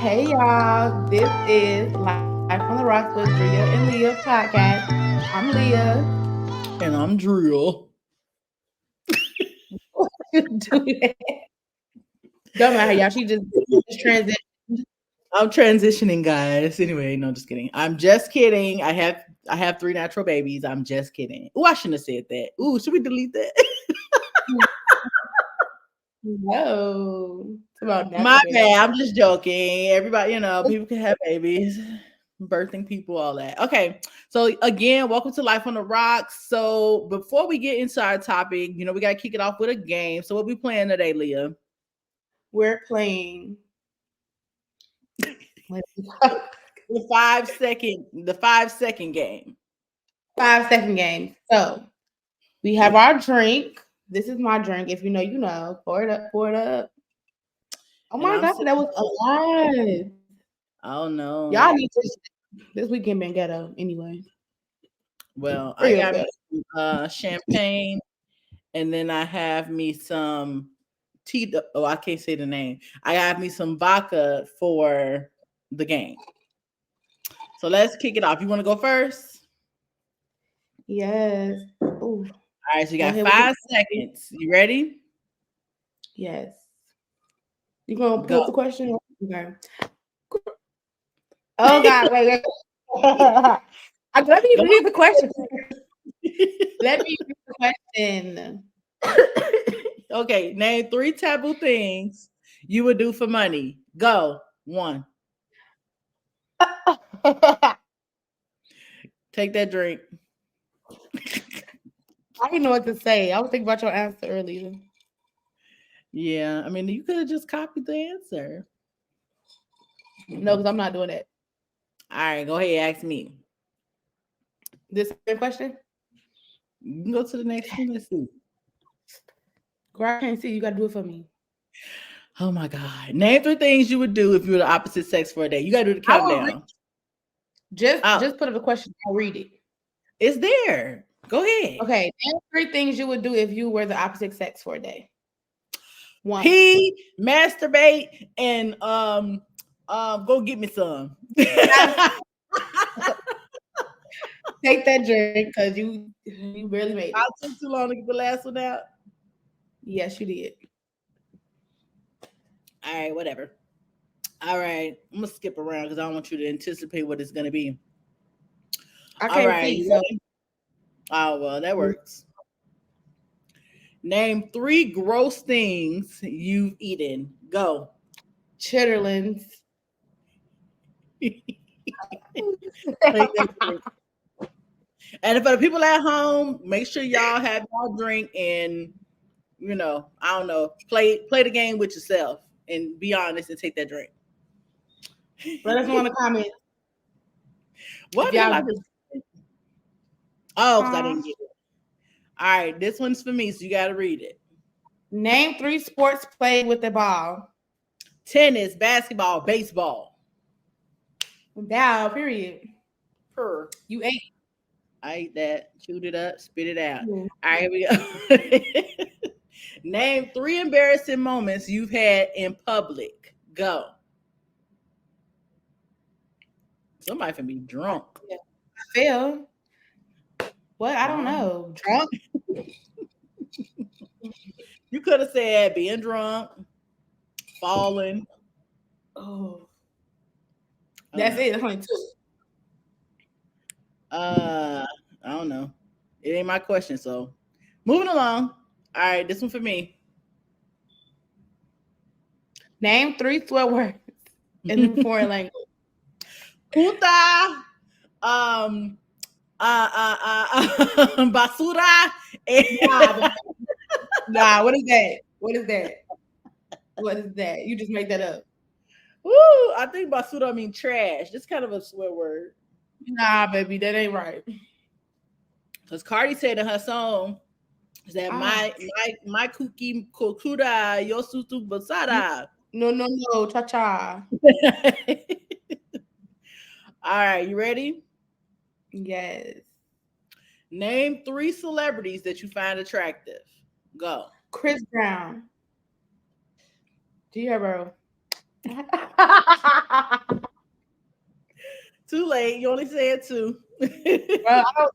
Hey y'all, this is Life on the Rocks with Drea and Liyah podcast. I'm Liyah. And I'm Drill. Do that. Don't matter, y'all. She just transitioned. I'm transitioning, guys. Anyway, no, just kidding. I'm just kidding. I have three natural babies. I'm just kidding. Oh, I shouldn't have said that. Ooh, should we delete that? No, it's about My natural baby. bad. I'm just joking. Everybody, people can have babies, birthing people, all that. Okay. So again, welcome to Life on the Rocks. So before we get into our topic, we gotta kick it off with a game. So what we playing today, Liyah? We're playing. The 5 second game. 5 second game. So we have our drink. This is my drink. If you know, you know. Pour it up. Pour it up. Oh And my I'm god, that was a lot. oh no. Y'all need to. This weekend been ghetto anyway. Well, I Real got me ghetto. some champagne, and then I have me some tea. Oh, I can't say the name. I got me some vodka for the game. So let's kick it off. You want to go first? Yes. Ooh. All right. So you Go got ahead with 5 seconds. You ready? yes. You gonna pull Go. up the question? Okay. Oh God, wait. Let me Go. read the question. Let me read the question. Okay. Name 3 taboo things you would do for money. Go. One. Take that drink. I didn't know what to say. I was thinking about your answer earlier. Yeah. I mean, you could have just copied the answer. No, because I'm not doing that. All right. Go ahead. Ask me. This same question? You can go to the next one. Let's see. Girl, I can't see. You gotta do it for me. Oh my God. Name 3 things you would do if you were the opposite sex for a day. You got to do the I will read, countdown. Oh, just put up the question. I'll read it. it's there. Go ahead. Okay. Name 3 things you would do if you were the opposite sex for a day. One. Pee, masturbate, and go get me some. Take that drink because you barely made it. I took too long to get the last one out. Yes, you did. All right, whatever. All right, I'm gonna skip around because I don't want you to anticipate what it's gonna be. I All can't right, see, you so ready? Oh well, that works. Name 3 gross things you've eaten. Go. chitterlings. Take that drink. And for the people at home, make sure y'all have y'all drink and I don't know, play the game with yourself and be honest and take that drink. Let us know in the comments What if the hell I y'all. just oh, because I Huh? didn't get it. All right, this one's for me, so you gotta read it. Name 3 sports played with a ball. Tennis, basketball, baseball. Down. Period. Per. You ate. I ate that, chewed it up, spit it out. Mm. All right, here we go. Name 3 embarrassing moments you've had in public. Go. Somebody can be drunk. Yeah. I fell. What? I don't Um, know. Drunk. you could have said being drunk, falling. Oh, I don't that's know. it. That's only 2. Uh, I don't know. It ain't my question. So, moving along. All right, this one for me. Name 3 swear words in the foreign language. Puta, basura. Nah, nah. What is that? What is that? What is that? You just make that up. Woo, I think basura mean trash. That's kind of a swear word. Nah, baby, that ain't right. Because Cardi said in her song that Ah, my cookie kokura yosutu you basara. no, cha cha. All right, you ready? Yes. Name 3 celebrities that you find attractive. Go. Chris Brown. G Herbo. Too late. You only said two. Well, I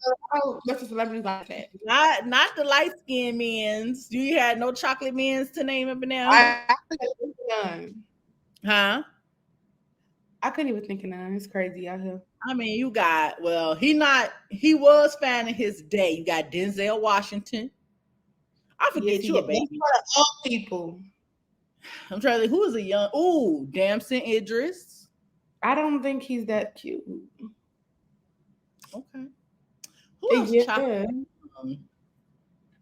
don't mess with celebrities like that. Not the light skinned men's. You had no chocolate men's to name up and down. I couldn't even think of none. Huh? I couldn't even think of none. It's crazy out here. I mean, you got he was fine in his day. You got Denzel Washington. I Yes, forget he you a is. That's baby. for the old people. I'm trying to think who is a young Damson Idris. I don't think he's that cute. Okay. Who else chocolate? Yeah. Um,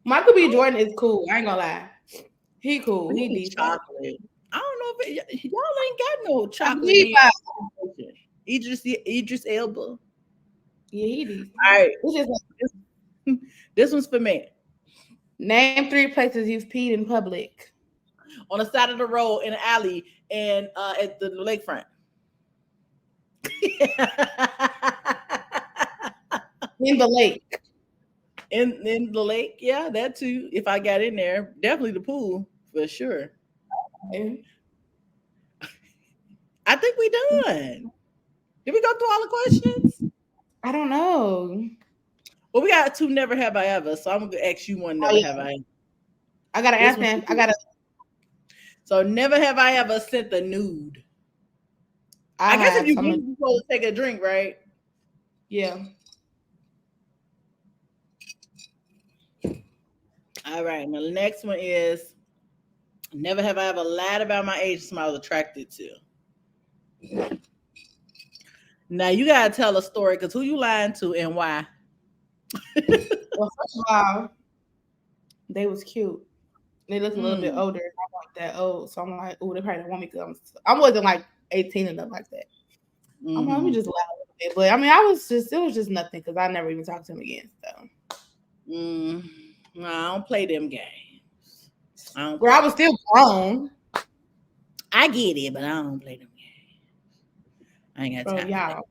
Michael I B. don't Jordan is cool. I ain't gonna lie. He cool. He who is decent. chocolate. I don't know if y'all ain't got no I chocolate believe man. I. Idris Elba. Yeah, he decent. All right. It's just like, This one's for me. name 3 places you've peed in public. On the side of the road, in the alley, and at the lakefront. In the lake. in the lake, yeah, that too. If I got in there, definitely the pool for sure. Okay. I think we done. Did we go through all the questions? I don't know. Well, we got two never have I ever, so I'm gonna ask you one Oh never have yeah. I. I gotta This ask one. him. I gotta. So never have I ever sent the nude. I I guess if have you some. drink, you supposed to take a drink, right? Yeah. All right. Now the next one is never have I ever lied about my age to somebody I was attracted to. Now you gotta tell a story because who you lying to and why? Well, first of all, they was cute. They looked a little bit Mm, older. I'm not that old, so I'm like, oh, they probably don't want me because I wasn't like 18 and nothing like that. I'm like, let me mm-hmm, just lie a little bit. But I mean, it was just nothing because I never even talked to him again. So, mm. No, I don't play them games. I don't girl, I play was them. still grown. I get it, but I don't play them games. I ain't got Bro, time for that. y'all.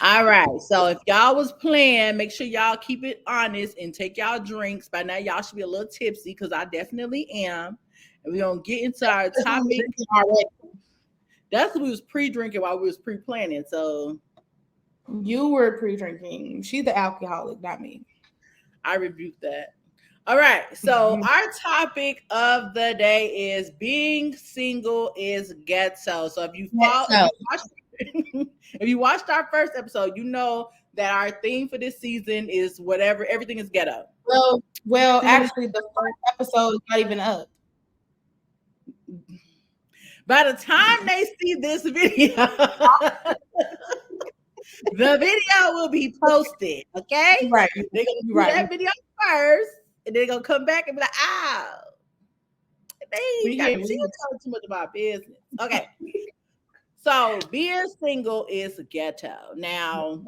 All right. So if y'all was playing, make sure y'all keep it honest and take y'all drinks. By now, y'all should be a little tipsy because I definitely am. And we're gonna get into our That's what we topic. drinking already. That's what we was pre-drinking while we was pre-planning. So You were pre-drinking. She's the alcoholic, not me. I rebuke that. All right. So our topic of the day is being single is ghetto. So if So, you watched if you watched our first episode, you know that our theme for this season is whatever everything is ghetto. well, Single is actually, the first episode is not even up. by the time they see this video, the video will be posted. Okay, You're right. they're gonna You're do right. that video first, and they're gonna come back and be like, "Oh, they We got here. she was talking too much about business." Okay, so being single is ghetto. Now,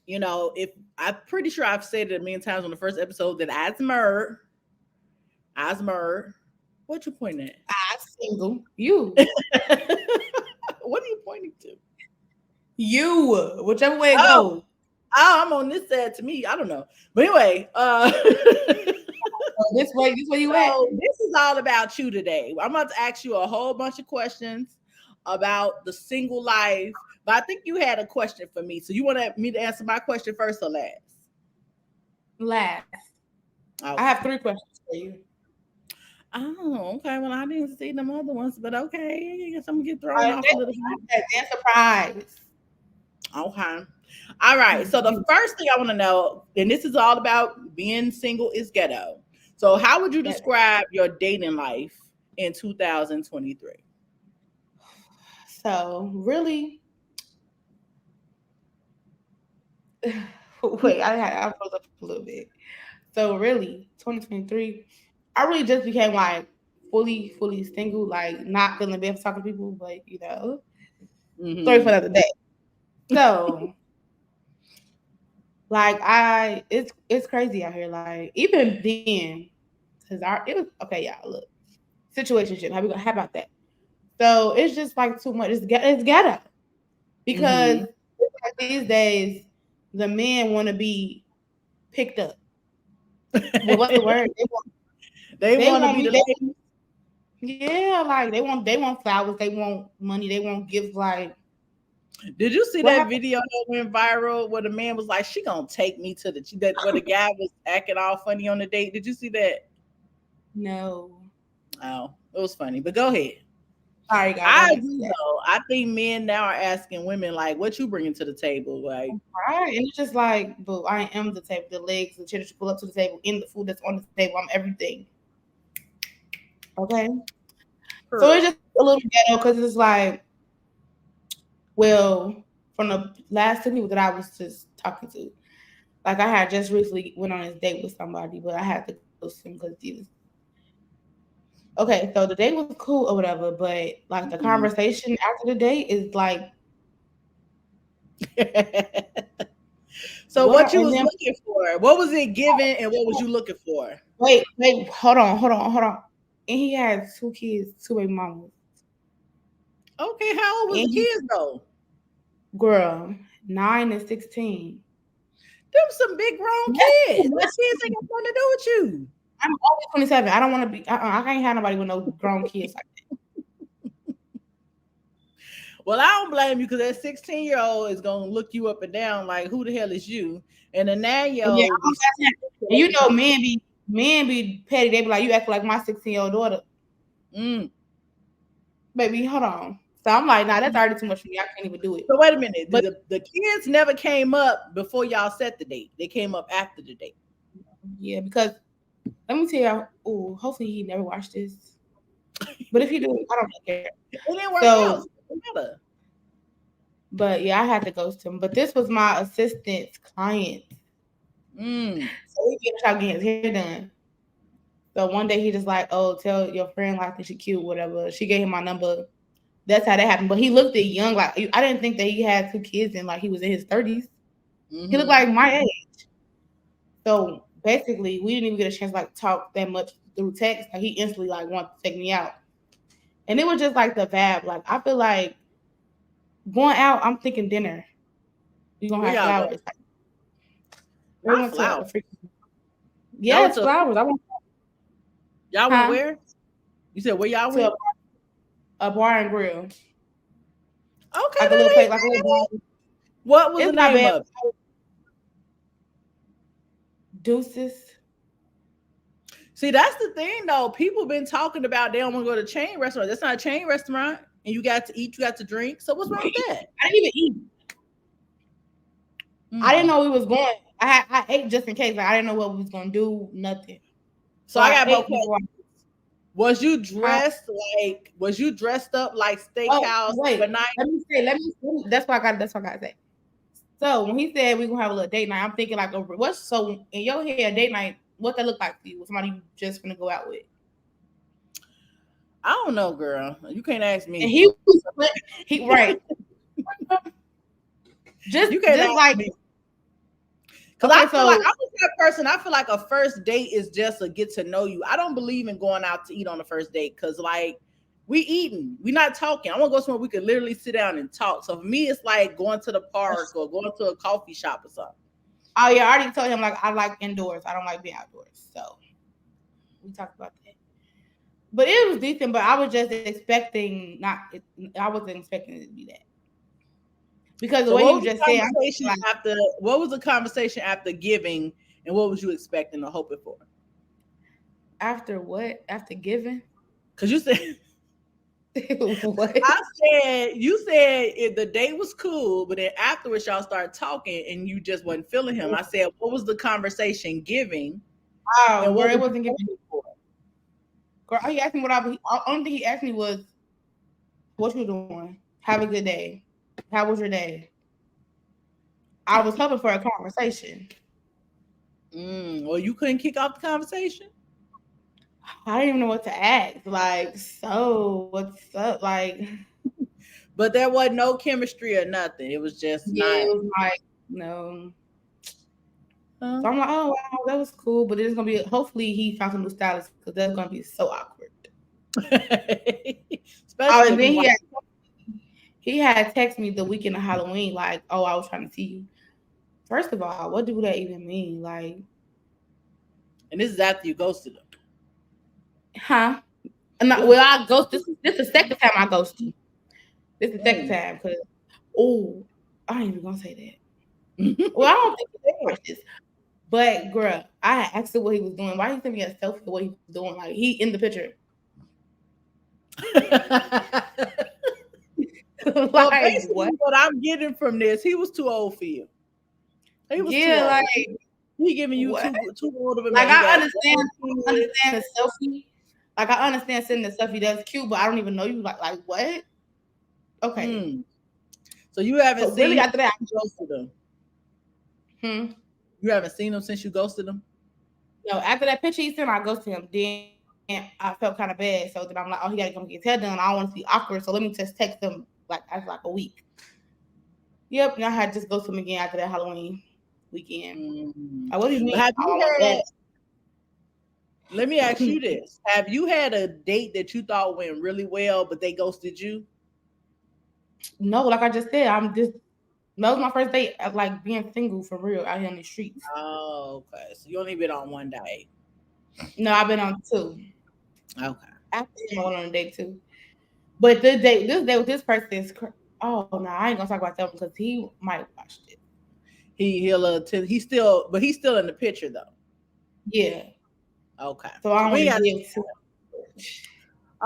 you know, if I'm pretty sure I've said it a million times on the first episode that Asmer, what you pointing at? I'm single. You. What are you pointing to? You. Whichever way it Oh, goes. I'm on this side to me. I don't know. But anyway, This way you at. so this is all about you today. I'm about to ask you a whole bunch of questions about the single life. But I think you had a question for me. So you want me to answer my question first or last? Last. I Okay. have 3 questions for you. Oh, okay. Well, I didn't see them other ones, but okay. I guess I'm gonna get thrown off a little bit. That's a surprise. Okay. All right. So the first thing I want to know, and this is all about being single is ghetto. So how would you describe your dating life in 2023? So really, wait, I froze up a little bit. So really, 2023, I really just became like fully single, like not gonna be able to talk to people, but story for another day. So like it's crazy out here. Like even then, because it was okay, y'all. Look, situationship. How about that? So it's just like too much. It's ghetto because like these days the men want to be picked up. Well, what's the word? They They want to want be me. the lady. Yeah, like they want flowers, they want money, they want gifts. Like Did you see what that happened? video that went viral where the man was like, "She gonna take me to the that where the guy was acting all funny on the date"? Did you see that? No. Oh, it was funny. But go ahead. Sorry guys, I I didn't see agree that. though. I think men now are asking women like, "What you bringing to the table?" Like, Right. And it's just like, but I am the table, the legs, the chair that you pull up to the table, in the food that's on the table. I'm everything. Okay. So it's girl. just a little ghetto because it's like, well, from the last two people that I was just talking to, like I had just recently went on this date with somebody, but I had to ghost him because he was okay. So the date was cool or whatever, but like the Mhm. conversation after the date is like, So, what you and was then looking for? What was it giving, and what was you looking for? wait, hold on. And he had two kids, two baby mamas, Okay, how old was and the he kids though? girl 9 and 16. Them some big grown That's too kids. Them much. kids ain't got nothing to do with you. I'm only 27. I don't want to be. I can't have nobody with no grown kids like that. Well, I don't blame you because that 16-year-old is gonna look you up and down like, who the hell is you? And the 9 year Yeah, old will I'm be saying that. And you know, men be petty. They be like, you act like my 16-year-old daughter, mm. baby. Hold on. So I'm like, nah, that's already too much for me. I can't even do it. So wait a minute. But The kids never came up before y'all set the date. They came up after the date. yeah, because let me tell you. Oh, hopefully he never watched this. But if he do, I don't care. It didn't work So, out. So it doesn't matter. but yeah, I had to ghost him. But this was my assistant's client. Mm. So he finished out getting his hair done. So one day he just like, oh, tell your friend like that she cute, whatever. She gave him my number. That's how that happened. But he looked at young, like I didn't think that he had two kids and like he was in his 30s. He looked Mm-hmm. like my age. So basically, we didn't even get a chance to like talk that much through text. Like he instantly like wanted to take me out, and it was just like the vibe. Like I feel like going out. I'm thinking dinner. We gonna Where have y'all go? flowers. Like we Not went to a flower. freaking Y'all went yes to flowers. I went y'all went huh where? You said where y'all to went? a bar and grill, Okay, like a little that place, ain't like a little bad. bar. What was the It's not name bad. of it? Deuces. See, that's the thing though. People been talking about they don't want to go to chain restaurant. That's not a chain restaurant. And you got to eat, you got to drink. So what's wrong with that? I didn't even eat. I didn't Mm. know we was going. I ate just in case. Like I didn't know what we was gonna do. Nothing. So So I I got more ate before. questions. Was you Huh? dressed like? Was you dressed up like Oh steakhouse wait, overnight? let me say. That's what I got. That's what I got to say. So when he said we gonna have a little date night, I'm thinking like, what's so in your head date night? What that look like for you? With somebody you just gonna go out with? I don't know, girl. You can't ask And me. he was he right. Just You can't just ask like me. Because I okay, feel like so I'm that person. I feel like a first date is just a get to know you. I don't believe in going out to eat on the first date because like we eating, we not talking. I want to go somewhere we could literally sit down and talk. So for me, it's like going to the park or going to a coffee shop or something. oh yeah, I already told him like I like indoors. I don't like being outdoors. So we talked about that. But it was decent. But I was just expecting not. I wasn't expecting it to be that because the So way what you was the just said, I'm conversation like after? What was the conversation after giving, and what was you expecting or hoping for? after what? After giving? Because you said What? I said you said the date was cool, but then afterwards y'all started talking and you just wasn't feeling him. I said, what was the conversation giving, and Oh, what girl, it was you wasn't giving. hoping for? Girl, he asked me what I. Only thing he asked me was, "What you doing? Have a good day. How was your day?" I was hoping for a conversation. Well, you couldn't kick off the conversation, I didn't even know what to ask. Like, so what's up? Like, but there was no chemistry or nothing. It was just yeah, not. it was like no. Uh, So I'm like, oh wow, that was cool. But it's gonna be. Hopefully, he found some new stylist because that's gonna be so awkward. Oh, especially and if he then white. he had texted me the weekend of Halloween, like, oh, I was trying to see you. First of all, what do that even mean? Like, And this is after you ghosted him. huh? Well, I ghost this the second time I ghost you. This the second Mm. time because I ain't even gonna say that. Well, I don't think he watched this. But girl, I had asked him what he was doing. Why he sent me a selfie of what he was doing? Like he in the picture. Well, Like basically, what? what I'm getting from this, he was too old for you. He was too Yeah, old. like He giving you what? too old of a Like man. He got grown I kids. understand the selfie. Like I understand sending the selfie that's cute, but I don't even know you. Like what? Okay. Mm. So you haven't So really seen him after that, since you ghosted him. hmm. You haven't seen him since you ghosted him. No, after that picture he sent, I ghosted him. Then I felt kind of bad. So then I'm like, oh, he gotta come get his hair done. I don't want to be awkward. So let me just text him like after like a week. Yep, and I had just ghosted him again after that Halloween weekend. Mm. Like, what do you But mean? have I you want had? that. Let me ask you this: have you had a date that you thought went really well, but they ghosted you? No, like I just said, that was my first date of like being single for real out here in the streets. Oh, okay. So you only been on one date. No, I've been on two. Okay. After him, I went on a date too. But this date with this person is oh no, I ain't gonna talk about that one because he might watch it. He's still, but he's still in the picture though. Yeah. Okay. So I So don't want we to got. give too much.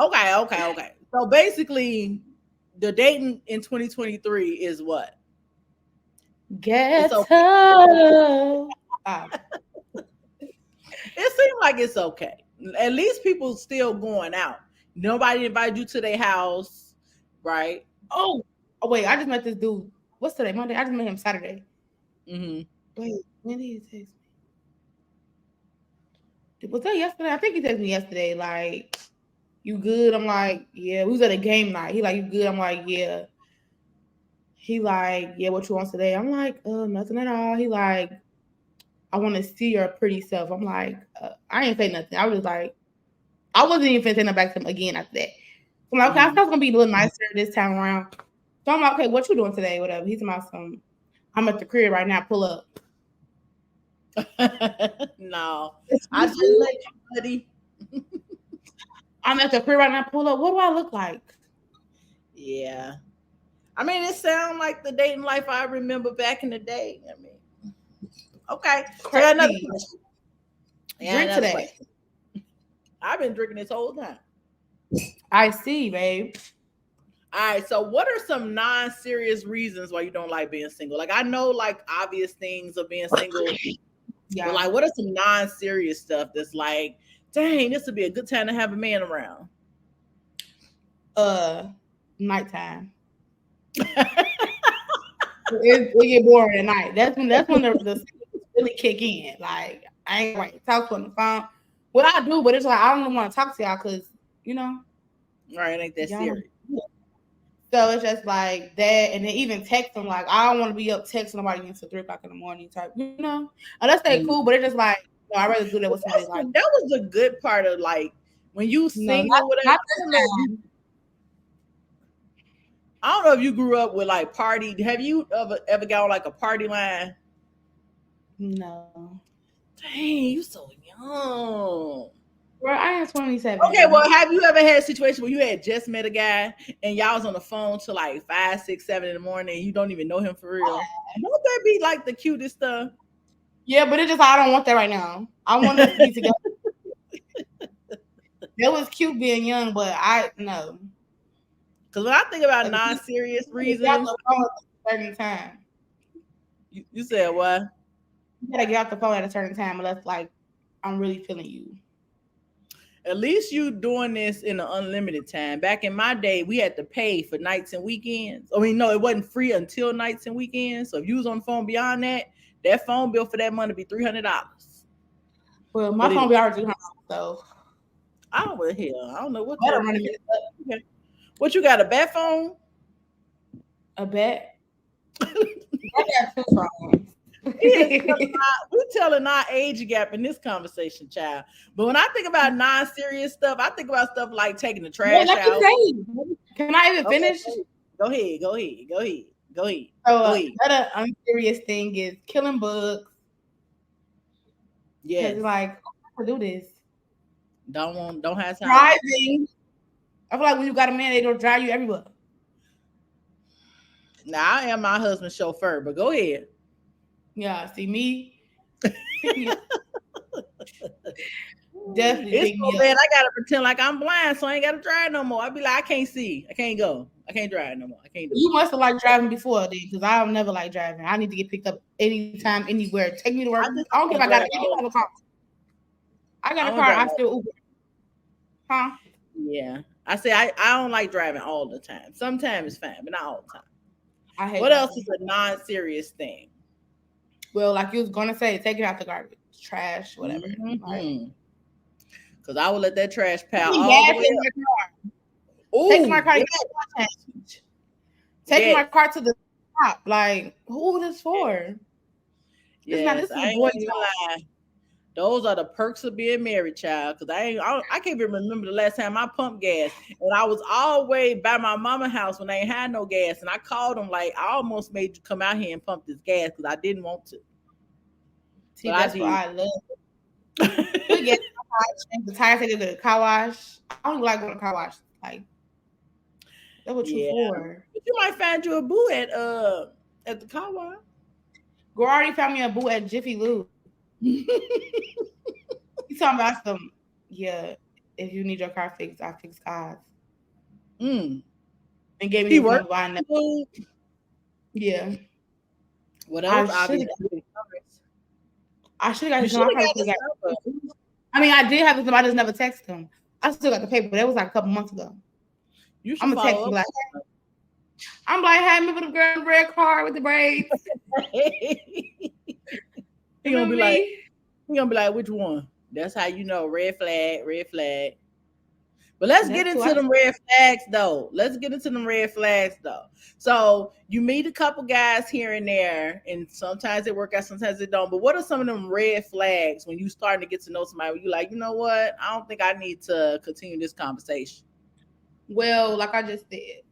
Okay. So basically, the dating in 2023 is what? It's okay. Ghetto. Ah, It seems like it's okay. At least people still going out. Nobody invited you to their house, right? oh, oh, wait, I just met this dude. What's today? Monday. I just met him Saturday. Mm-hmm. Wait, when did he text me? Was that yesterday? I think he texted me yesterday. Like, you good? I'm like, yeah. We was at a game night. He like, you good? I'm like, yeah. He like, yeah. What you want today? I'm like, nothing at all. He like, I want to see your pretty self. I'm like, I ain't say nothing. I was like, I wasn't even finna say nothing back to him again after that. So I'm like, okay, I Mm-hmm. thought it was gonna be a little nicer this time around. So I'm like, okay, what you doing today? Whatever. He's about some. I'm at the crib right now. Pull up. No, I Excuse just me? let you, buddy. I'm at the crib right now. Pull up. What do I look like? Yeah. I mean, it sounds like the dating life I remember back in the day. I mean, okay. So I got another Crazy. question. Yeah, Drink another today. question. I've been drinking this whole time. I see, babe. All right. So, what are some non-serious reasons why you don't like being single? Like, I know, like, obvious things of being single, but Yeah. like, what are some non-serious stuff that's like, dang, this would be a good time to have a man around? Uh, Nighttime. It get boring at night. That's when the signals really kick in. Like I ain't right talk to on the phone. Well, I do, but it's like I don't want to talk to y'all because you know All right, ain't that y'all. serious? So it's just like that, and then even texting. Like I don't want to be up texting nobody until 3 o'clock in the morning. Type, you know, unless they Mm. cool, but it's just like no, I'd rather do that with somebody like That was the good part of like when you no, single, whatever. not this time. I don't know if you grew up with like party. Have you ever got on like a party line? No, Dang, you so young. bro, I am Okay, 27. well, have you ever had a situation where you had just met a guy and y'all was on the phone till like 5, 6, 7 in the morning and you don't even know him for real? Don't that be like the cutest stuff? Yeah, but it's just I don't want that right now. I want us to be together. That was cute being young, but I no. Because when I think about Like, you non-serious gotta get out reasons, the phone at a certain time. you said what? You gotta get out the phone at a certain time unless like I'm really feeling you. At least you doing this in an unlimited time. Back in my day, we had to pay for nights and weekends. I mean, no, it wasn't free until nights and weekends. So if you was on the phone beyond that, that phone bill for that month would be $300. Well, my But phone it, be already 200, so I don't know, hell, I don't know what better your running it up what you got, a bat phone? a bet. I got two phones. We telling our age gap in this conversation, child. But when I think about non-serious stuff, I think about stuff like taking the Well, trash let me out. say, can I even Okay, finish? go ahead, go ahead, go ahead, go ahead, So go ahead. another unserious thing is killing bugs because Yes. like I do this Don't have time. driving. I feel like when you got a man, they don't drive you everywhere. Now I am my husband's chauffeur, but go ahead. Yeah, see me, pick me up. Definitely It's pick so me up. bad I gotta pretend like I'm blind, so I ain't gotta drive no more. I be like, I can't see, I can't go, I can't drive no more. I can't do You must have liked driving before then, because I'll never like driving. I need to get picked up anytime, anywhere. Take me to it. work. I just I don't care if don't I got drive a car. I all have a the car. time. I got I a don't car. drive I all still Uber. Huh? Yeah. I say I don't like driving all the time. Sometimes it's fine, but not all the time. I hate What else driving. is a non-serious thing? Well, like you was gonna say, take it out the garbage, trash, whatever. Like Mm-hmm. Because I will let that trash pile putting all the gas way in up. my car, taking my Oh, car to yes, get oil change, taking my yes, car to the shop. Like who this for? This not. yes. This is I a ain't boy gonna even talk. lie. Those are the perks of being married, child. Because I can't even remember the last time I pumped gas. And I was always by my mama house when they ain't had no gas. And I called them like I almost made you come out here and pump this gas because I didn't want to. See, But I that's what did. I love. Put gas in my car, change the tires, take it to the car wash. I don't even like going to car wash. Like that's what you Yeah. for. But you might find you a boo at the car wash. Girl already found me a boo at Jiffy Lube. He talking about some. Yeah, if you need your car fixed, I fix cars. Mm. And gave me He his worked. number. I know. Yeah, Well, those I should. obviously good numbers. I should have got You his should number. I have probably got could his have number. got. I mean, I did have his number. I just never texted him. I still got the paper. That was like a couple months ago. You I'm should gonna text follow him up. like, I'm like, hey, remember the girl in the red car with the braids? he gonna Remember be like, me? which one? That's how you know red flag, red flag. But let's get That's who into I. them red flags though. Let's get into them red flags though. So you meet a couple guys here and there, and sometimes it work out, sometimes it don't. But what are some of them red flags when you starting to get to know somebody? Where you like, you know what? I don't think I need to continue this conversation. Well, like I just said,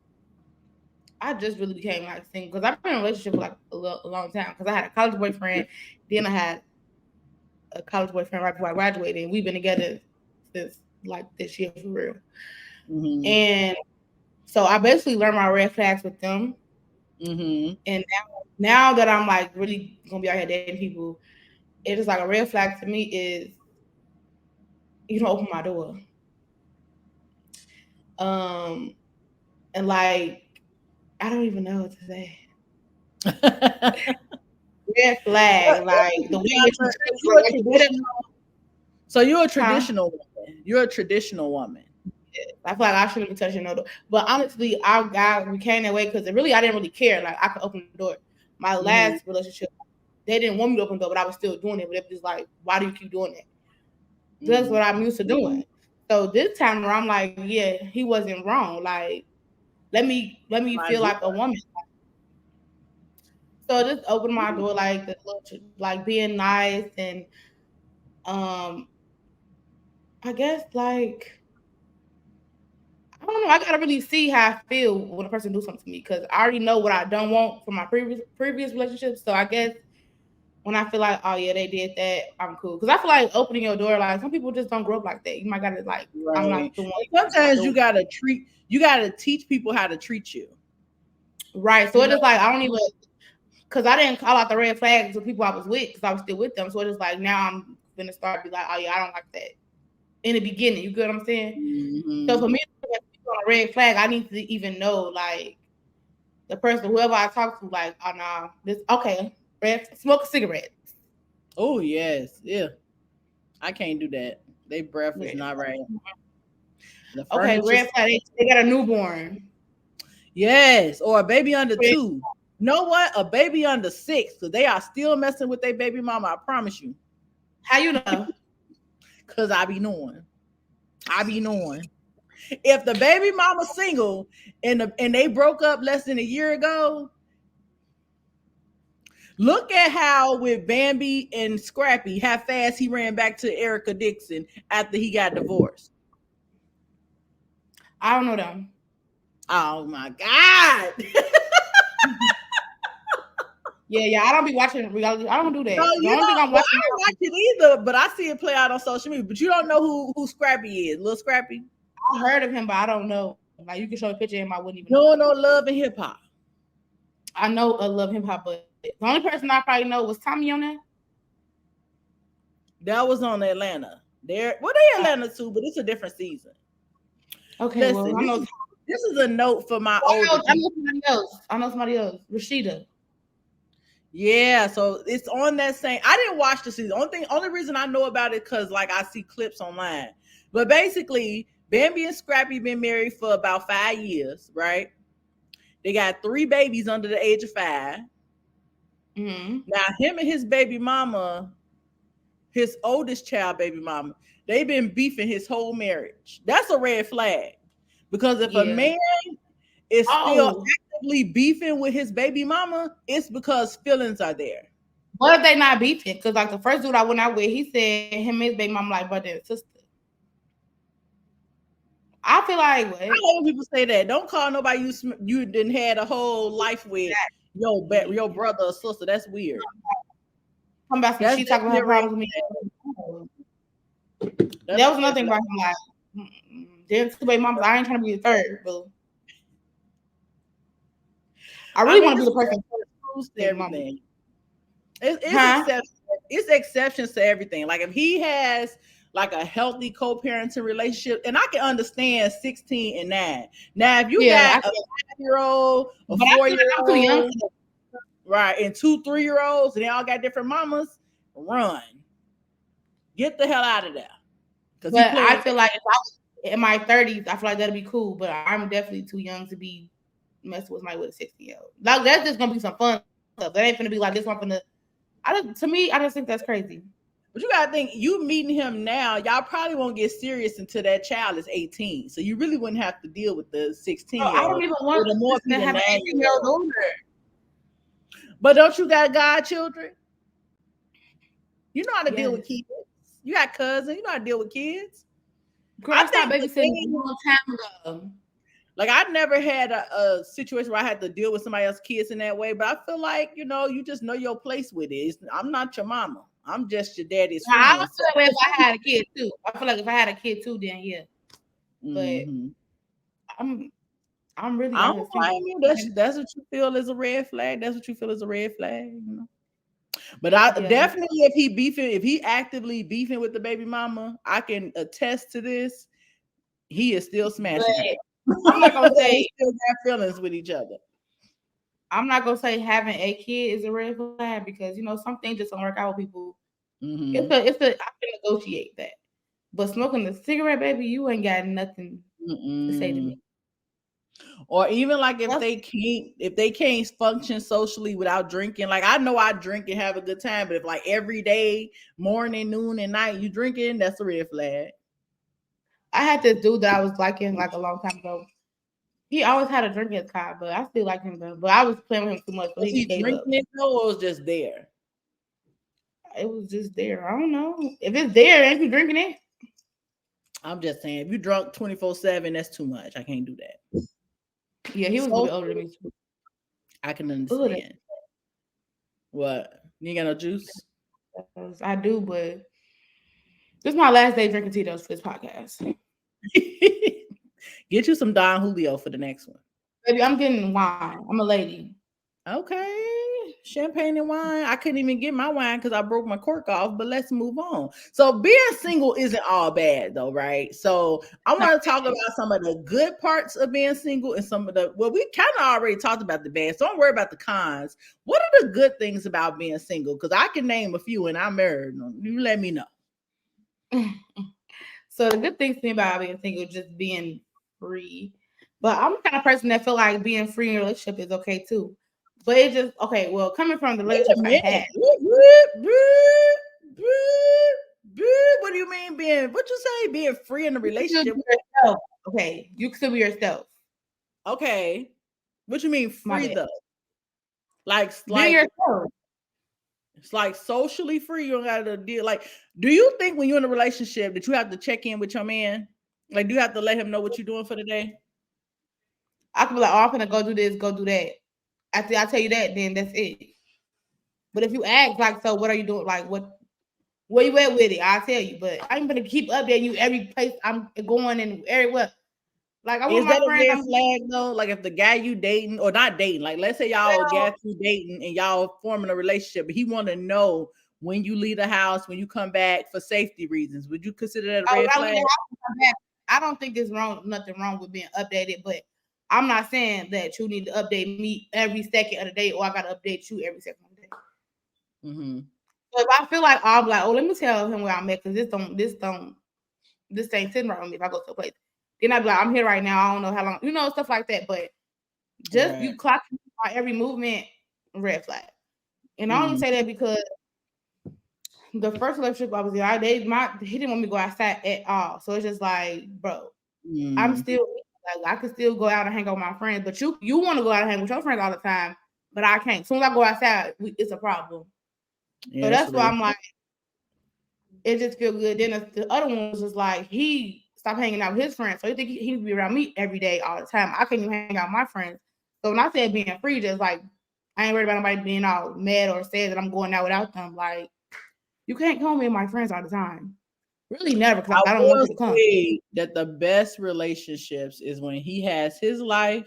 I just really became like single because I've been in a relationship for like a long time. Because I had a college boyfriend, then I had a college boyfriend right before I graduated, and we've been together since like this year for real. Mm-hmm. And so I basically learned my red flags with them. Mm-hmm. And now that I'm like really gonna be out here dating people, it is like a red flag to me is you don't open my door. Um, and like I don't even know what to say. Red flag, like the way that you treat You a like whatever. traditional. So you're a Huh? traditional woman. You're a traditional woman. I feel like I shouldn't be touching no door. But honestly, our guy we came that way because really I didn't really care. Like I could open the door. My Mm-hmm. last relationship, they didn't want me to open the door, but I was still doing it. But it was just like, why do you keep doing that? That's what I'm used to doing. So this time around, I'm like, yeah, he wasn't wrong. Like, let me My feel dear. like a woman. So just open my door, like the little, like being nice and I guess like I don't know. I gotta really see how I feel when a person do something to me because I already know what I don't want from my previous relationships. So I guess when I feel like, oh yeah, they did that, I'm cool. Because I feel like opening your door, like some people just don't grow up like that. You might gotta like, I'm Right. not the one And to open my sometimes door. you gotta teach people how to treat you. Right. So You it know, is like I don't even because I didn't call out the red flags with people I was with because I was still with them. So it is like now I'm gonna start be like, oh yeah, I don't like that in the beginning. You get what I'm saying? So mm-hmm. for me to put on a red flag, I need to even know like the person, whoever I talk to, like, oh no, this okay, red, smoke a cigarette. Oh yes, yeah. I can't do that. They breath is Red. not right. The Okay, furniture, red flag. They got a newborn. yes, or a baby under 2. You know what? A baby under 6, because they are still messing with their baby mama. I promise you. How you know? Cause I be knowing. I be knowing. If the baby mama single and they broke up less than a year ago, look at how with Bambi and Scrappy, how fast he ran back to Erica Dixon after he got divorced. I don't know them. Oh my God. Yeah. I don't be watching reality. I don't do No, that. The you only thing don't. I'm Well, watching I don't watch it either, but I see it play out on social media. But you don't know who Scrappy is, little Scrappy. I heard of him, but I don't know. Like you can show a picture of him, I wouldn't even know who You he don't is. know Love and Hip Hop. I know a Love Hip Hop, but the only person I probably know was Tommy on that. That was on Atlanta. They Oh, Atlanta too, but it's a different season. okay, well Listen, I know. this is a note for my Oh, older I know people. somebody else. I know somebody else. Rashida. Yeah, so it's on that same. I didn't watch the season. Only reason I know about it because like I see clips online. But basically, Bambi and Scrappy been married for about 5 years, right? They got 3 babies under the age of 5. Mm-hmm. Now, him and his baby mama, his oldest child baby mama, they've been beefing his whole marriage. That's a red flag. Because if a Yeah. man is still Oh, actively beefing with his baby mama, it's because feelings are there. what if they not beefing? Because like the first dude I went out with, he said him and his baby mom like brother and sister. I feel like what? I hate when people say that. Don't call nobody you didn't had a whole life with your Exactly. brother or sister. That's weird. Come back some That's she talking definitely about her a red problems with me. flag. That's There a was red nothing flag. about him like them two baby mamas. I ain't trying to be the third, but I I really mean, want to be it's the person rules to baby mama. everything. Huh? It's exceptions to everything. Like if he has like a healthy co-parenting relationship, and I can understand 16 and 9. Now, if you Yeah, got I a can. 5-year old, a But I feel like I'm too young 4-year-old, for that. right, and 2 3-year-olds, and they all got different mamas, run, get the hell out of there, because he But I playing. feel like if I was in my 30s, I feel like that'd be cool. But I'm definitely too young to be messing with somebody with a 60-year-old. Like that's just gonna be some fun stuff. That ain't gonna be like this one from the. I don't. To me, I just think that's crazy. But you gotta think, you meeting him now, y'all probably won't get serious until that child is 18. So you really wouldn't have to deal with the Bro, 16 year I don't old. even want It'll more to be the have an 9 year 18-year-old old. daughter. But don't you got godchildren? You know how to deal Yes. with kids. You got cousins. You know how to deal with kids. Girl, I I stopped think the babysitting a thing, long time ago. like I never had a situation where I had to deal with somebody else's kids in that way. But I feel like you just know your place with it. I'm not your mama. I'm just your daddy's Now, I friend. would So, feel that way if I had a kid too. I feel like if I had a kid too, then yeah. But mm-hmm. I'm I'm really I out here don't single. blame you. That's what you feel is a red flag. That's what you feel is a red flag. But I Yeah. definitely, if he actively beefing with the baby mama, I can attest to this. He is still But smashing her. I'm not gonna They say still got feelings with each other. having a kid is a red flag because some things just don't work out with people. Mm-hmm. I can negotiate that. But smoking a cigarette, baby, you ain't got nothing to say to me. Mm-mm. Or even like That's if they can't function socially without drinking. Like I know I drink and have a good time, but if like every day, morning, noon, and night you drinking, that's a red flag. I had this dude that I was liking like a long time ago. He always had a drink in his car, but I still like him though. But I was playing with him too much, so Was he he gave up. drinking it though, or was just there? It was just there. I don't know. If it's there, ain't you drinking it? I'm just saying, if you drunk 24/7, that's too much. I can't do that. Yeah, he was a little So bit older than me too. I can Good. understand. What? You ain't got no juice? I do, but this is my last day drinking Tito's for this podcast. Get you some Don Julio for the next one. Baby, I'm getting wine. I'm a lady. Okay. Champagne and wine. I couldn't even get my wine because I broke my cork off, but let's move on. So being single isn't all bad though, right? So I want to talk about some of the good parts of being single and some of we kind of already talked about the bad. So don't worry about the cons. What are the good things about being single? Because I can name a few and I'm married. You let me know. So the good things to me about being single is just being free. But I'm the kind of person that feel like being free in a relationship is okay too. But it just okay. Well, coming from the Wait a relationships I minute. had, What do you mean being, what you say, being free in a you can still relationship? be yourself. Okay, you can still be yourself. Okay. What you mean My free bad. though? Like Being like yourself. it's like socially free. You don't gotta deal. Like, do you think when you're in a relationship that you have to check in with your man? Like, do you have to let him know what you're doing for the day? I could be like, oh, I'm gonna go do this, go do that. After I tell you that, then that's it. But if you ask like, so what are you doing? Like, what where you at with it, I'll tell you. But I ain't gonna keep updating you every place I'm going and everywhere. Like I want Is my that a friends. red flag though? Like if the guy you dating or not dating, like let's say y'all got you dating and y'all forming a relationship, but he want to know when you leave the house, when you come back for safety reasons. Would you consider that a red I leave flag? the house and come back. I don't think there's nothing wrong with being updated, but I'm not saying that you need to update me every second of the day, or I gotta update you every second of the day. Mm-hmm. So if I feel like I'll be like, oh, let me tell him where I'm at, because this ain't sitting right with me if I go to a place. Then I'd be like, I'm here right now. I don't know how long, stuff like that. But just you clocking my every movement, red flag. And I only say that because the first relationship I was in, he didn't want me to go outside at all. So it's just like, bro, I'm still like I can still go out and hang out with my friends, but you want to go out and hang with your friends all the time, but I can't. As soon as I go outside, it's a problem. Yeah, So that's why I'm like, it just feels good. Then the other one was just like he stopped hanging out with his friends, so he think he be around me every day all the time. I can't even hang out with my friends. So when I said being free, just like I ain't worried about nobody being all mad or sad that I'm going out without them. Like you can't come with my friends all the time. Really never, because I don't want you to come. Say that the best relationships is when he has his life,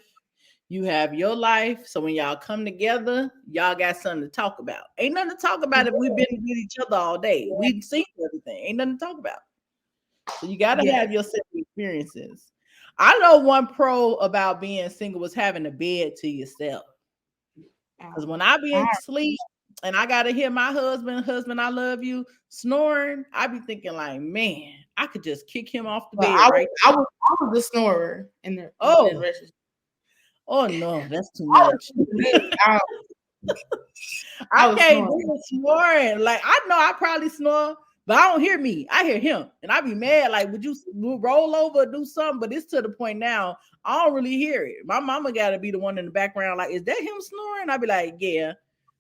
you have your life. So when y'all come together, y'all got something to talk about. Ain't nothing to talk about if we've been with each other all day. We've seen everything. Ain't nothing to talk about. So you got to have your set experiences. I know one pro about being single was having a bed to yourself. Because when I be asleep and I gotta hear my husband, I love you, snoring, I be thinking like, man, I could just kick him off the bed, right? I was the snorer in the relationship. Oh no, that's too much. I can't do the snoring. Like I know I probably snore, but I don't hear me. I hear him, and I be mad. Like, would you roll over, or do something? But it's to the point now I don't really hear it. My mama got to be the one in the background. Like, is that him snoring? I be like, yeah,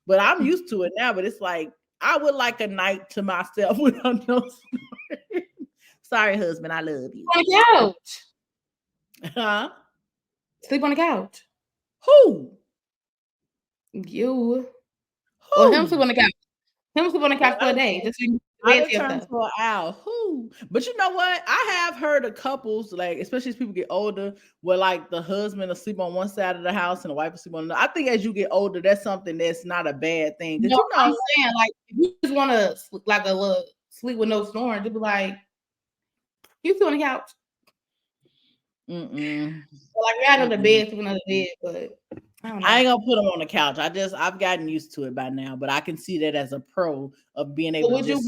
but I'm used to it now. But it's like I would like a night to myself without no snoring. Sorry, husband, I love you. On the couch, huh? Sleep on the couch. Who? You. Or him sleep on the couch. Him sleep on the couch for a day. Just I turn to an owl. Who? But you know what? I have heard of couples, like especially as people get older, where like the husband will sleep on one side of the house and the wife will sleep on another. I think as you get older, that's something that's not a bad thing. No, I'm saying like if you just want to like a little sleep with no snoring, just be like, you sit on the couch. So like you're out of the bed, sleeping on the bed, but I ain't gonna put them on the couch. I've gotten used to it by now, but I can see that as a pro of being able to just.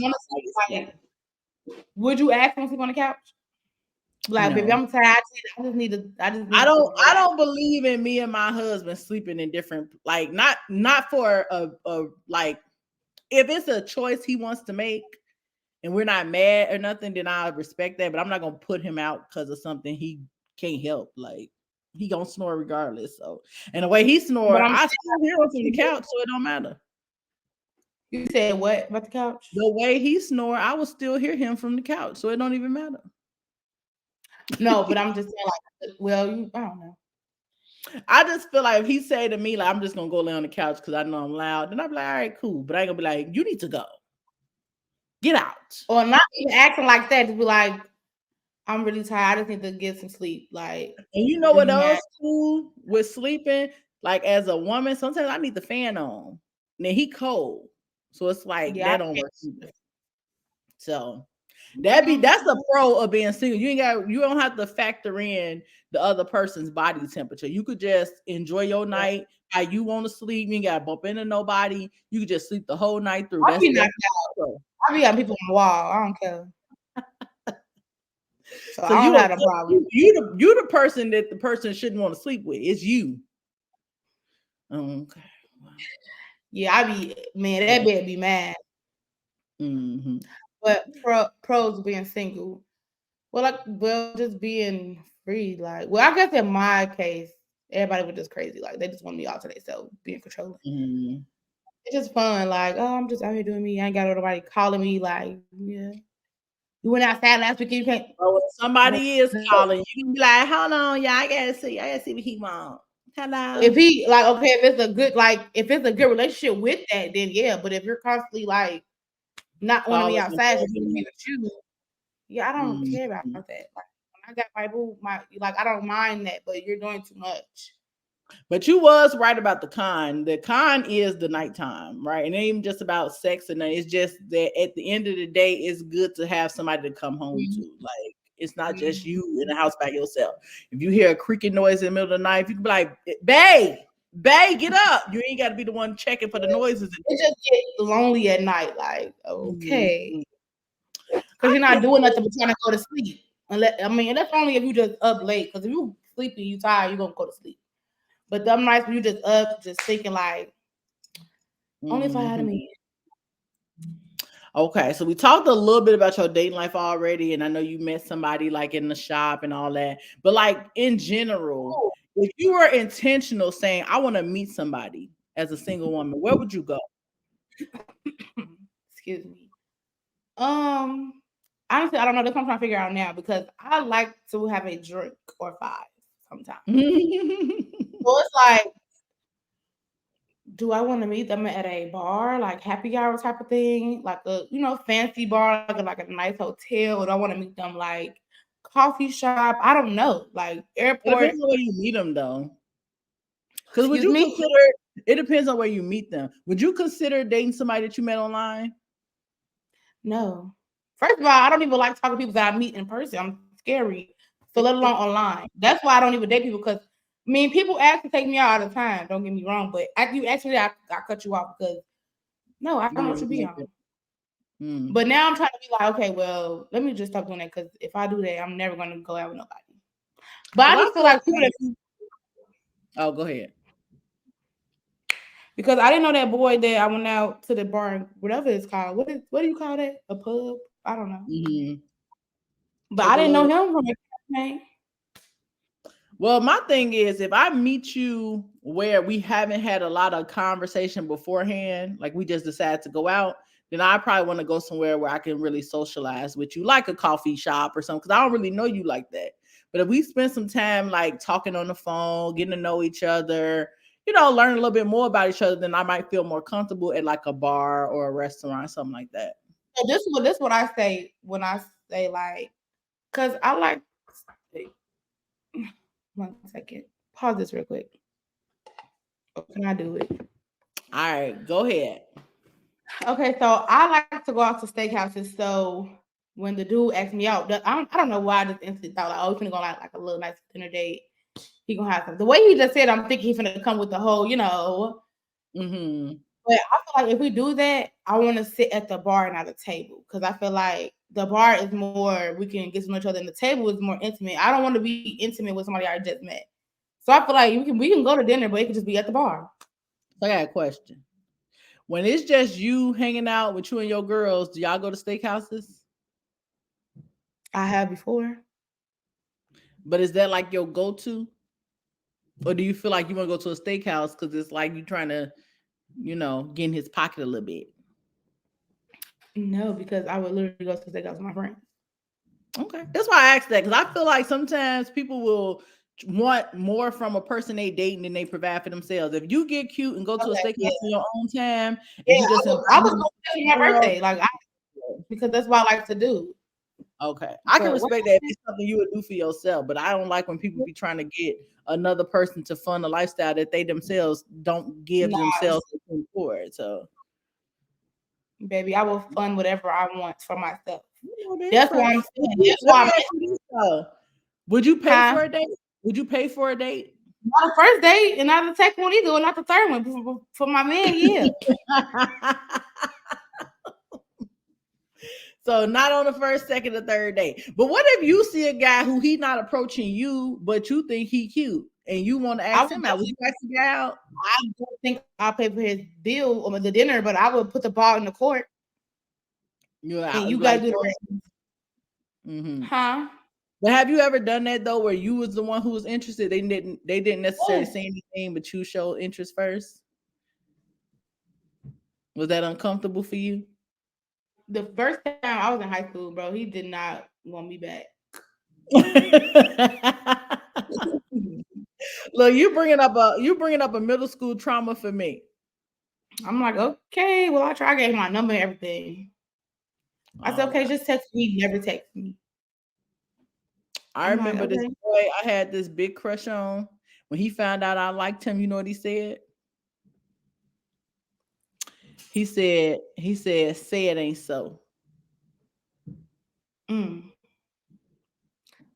Would you ask him to sleep on the couch? Like, baby, I'm tired. I just need to. I don't believe in me and my husband sleeping in different. Like, not for a like. If it's a choice he wants to make, and we're not mad or nothing, then I respect that. But I'm not gonna put him out because of something he can't help. Like. He gonna snore regardless. So, and the way he snore, I still hear him from the couch, so it don't matter. You said what about the couch? The way he snore, I will still hear him from the couch, so it don't even matter. No, but I'm just saying, like, well, I don't know. I just feel like if he say to me, like, I'm just gonna go lay on the couch because I know I'm loud, then I'm like, all right, cool. But I ain't gonna be like, you need to go. Get out. Or not even acting like that, to be like, I'm really tired. I just need to get some sleep. Like, and you know what else too with sleeping? Like as a woman, sometimes I need the fan on. And then he cold. So it's like that don't work either. So that's the pro of being single. You don't have to factor in the other person's body temperature. You could just enjoy your night how you want to sleep. You ain't gotta bump into nobody. You could just sleep the whole night through. I be having people on the wall. I don't care. So I don't have a problem. You the person that the person shouldn't want to sleep with. It's you. Okay. Wow. Yeah, that bed be mad. Mm-hmm. But pros being single, just being free. Like, well, I guess in my case, everybody was just crazy. Like, they just want me all to themselves, being controlling. Mm-hmm. It's just fun. Like, oh, I'm just out here doing me. I ain't got nobody calling me. Like, yeah. You went outside last week. You can't. Oh, somebody is calling. You can be like, hold on, y'all. I gotta see what he wants. Hello. If he like, okay, if it's a good relationship with that, then yeah. But if you're constantly like not wanting me Falling in outside love because he with was you. with you. Yeah, I don't care about Mhm. that. Like when I got my boo, I don't mind that, but you're doing too much. But you was right about the con. The con is the nighttime, right? And it ain't even just about sex and it's just that at the end of the day, it's good to have somebody to come home to. Like it's not just Mhm. you in the house by yourself. If you hear a creaking noise in the middle of the night, you can be like, "Babe, babe, get up." You ain't got to be the one checking for the noises. It just gets lonely at night. Like, okay, Mhm. because I you're not get doing that. nothing but trying to go to sleep. And that's only if you just up late. Because if you sleepy, you tired, you're gonna go to sleep. But them nights when you just up, just thinking like, only if I had a Mhm. man. Okay, so we talked a little bit about your dating life already, and I know you met somebody like in the shop and all that. But like in general, Oh, if you were intentional saying, I want to meet somebody as a single woman, where would you go? excuse me. Um, honestly, I don't know. That's what I'm trying to figure out now because I like to have a drink or five sometimes. So it's like, do I want to meet them at a bar, like happy hour type of thing, like a fancy bar, like a nice hotel, or do I want to meet them like coffee shop? I don't know, like It airport. depends on where you meet them though. Because would Excuse you me. consider it depends on where you meet them. Would you consider dating somebody that you met online? No. First of all, I don't even like talking to people that I meet in person. I'm scary. So let alone online. That's why I don't even date people because people ask to take me out all the time. Don't get me wrong, but after you ask me that, I cut you off because no, I don't You know what really you be like on. it. Mm. But now I'm trying to be like, okay, well, let me just stop doing that because if I do that, I'm never gonna go out with nobody. But I Because I just feel feel like like people that oh, go ahead. because I didn't know that boy that I went out to the bar, whatever it's called. What do you call that? A pub? I don't know. Mm-hmm. But I Take a didn't know look. him from a name. Well, my thing is, if I meet you where we haven't had a lot of conversation beforehand, like we just decided to go out, then I probably want to go somewhere where I can really socialize with you, like a coffee shop or something, because I don't really know you like that. But if we spend some time like talking on the phone, getting to know each other, learn a little bit more about each other, then I might feel more comfortable at like a bar or a restaurant, something like that. So this what I say when I say like, cause I like. One second. Pause this real quick. Or can I do it? All right, go ahead. Okay, so I like to go out to steakhouses. So when the dude asked me out, I don't know why I just instantly thought like, oh, he's gonna go like a little nice dinner date. He gonna have some. The way he just said, I'm thinking he's gonna come with the whole. Mm-hmm. But I feel like if we do that, I want to sit at the bar and not a table because I feel like the bar is more we can get to know each other, and the table is more intimate. I don't want to be intimate with somebody I just met. So I feel like we can go to dinner, but it could just be at the bar. So I got a question. When it's just you hanging out with you and your girls, do y'all go to steakhouses? I have before. But is that like your go-to? Or do you feel like you want to go to a steakhouse because it's like you trying to, get in his pocket a little bit? No, because I would literally go to the steakhouse with my friends. Okay. That's why I asked that because I feel like sometimes people will want more from a person they dating than they provide for themselves. If you get cute and go to a Okay, steakhouse yeah, in your own time and yeah. you just invite I was him, going to my girl, birthday, because that's what I like to do. okay. I can But what respect that if it's something you would do for yourself, but I don't like when people be trying to get another person to fund a lifestyle that they themselves don't give nah, themselves for it. So, baby, I will fund whatever I want for myself. that's That's right. why I'm saying. That's Let why me I'm ask you this though. Would you pay huh? for a date? Would you pay for a date? Not the first date, and not the second one either, or not the third one. For my man, yeah. So not on the first, second, or third date. But what if you see a guy who he not approaching you, but you think he cute and you want to I ask would him out? Would definitely. you ask the guy out? I don't think I'll pay for his bill or the dinner, but I would put the ball in the court, You and out you got to like do the rest. mm-hmm. Huh? But have you ever done that though, where you was the one who was interested? They didn't necessarily Yeah. say anything, but you showed interest first. Was that uncomfortable for you? The first time I was in high school, bro, he did not want me back. Look, you bringing up a middle school trauma for me. I'm like, okay, well, I gave him my number and everything. I said, Oh, okay, just text me. He never text me. I I'm like, remember this okay. boy I had this big crush on. When he found out I liked him, you know what he said? He said, say it ain't so. Mm.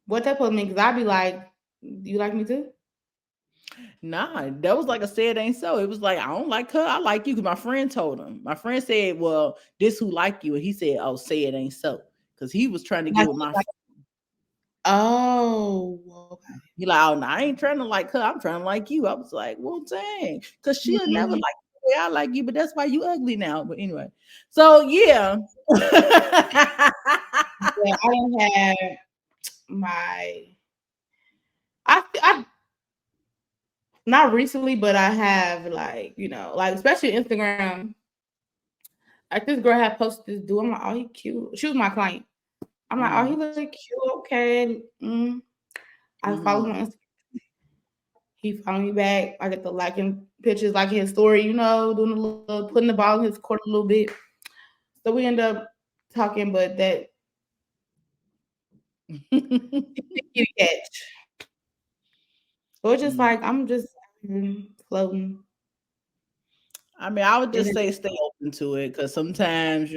What that put me? Because I'd be like, you like me too? Nah, that was like a say it ain't so. It was like, I don't like her, I like you. Cause my friend told him. My friend said, well, this who like you. And he said, oh, say it ain't so. Cause he was trying to get Like, with my like, oh, okay. he like, oh no, I ain't trying to like her. I'm trying to like you. I was like, well, dang, because she'll never like Mhm. the way I like you, but that's why you ugly now. But anyway, so yeah. Yeah, I don't have my. I not recently, but I have like like especially Instagram. Like this girl had posted this dude. I'm like, oh, he cute. She was my client. I'm like, oh, he Mm, look cute. Okay. I follow him mhm, on Instagram. He followed me back. I get the liking pictures, like his story, doing a little, putting the ball in his court a little bit. So we end up talking, but that kitty catch. So it's just mm. like I'm just floating. I mean, I would And just then, say stay open to it because sometimes,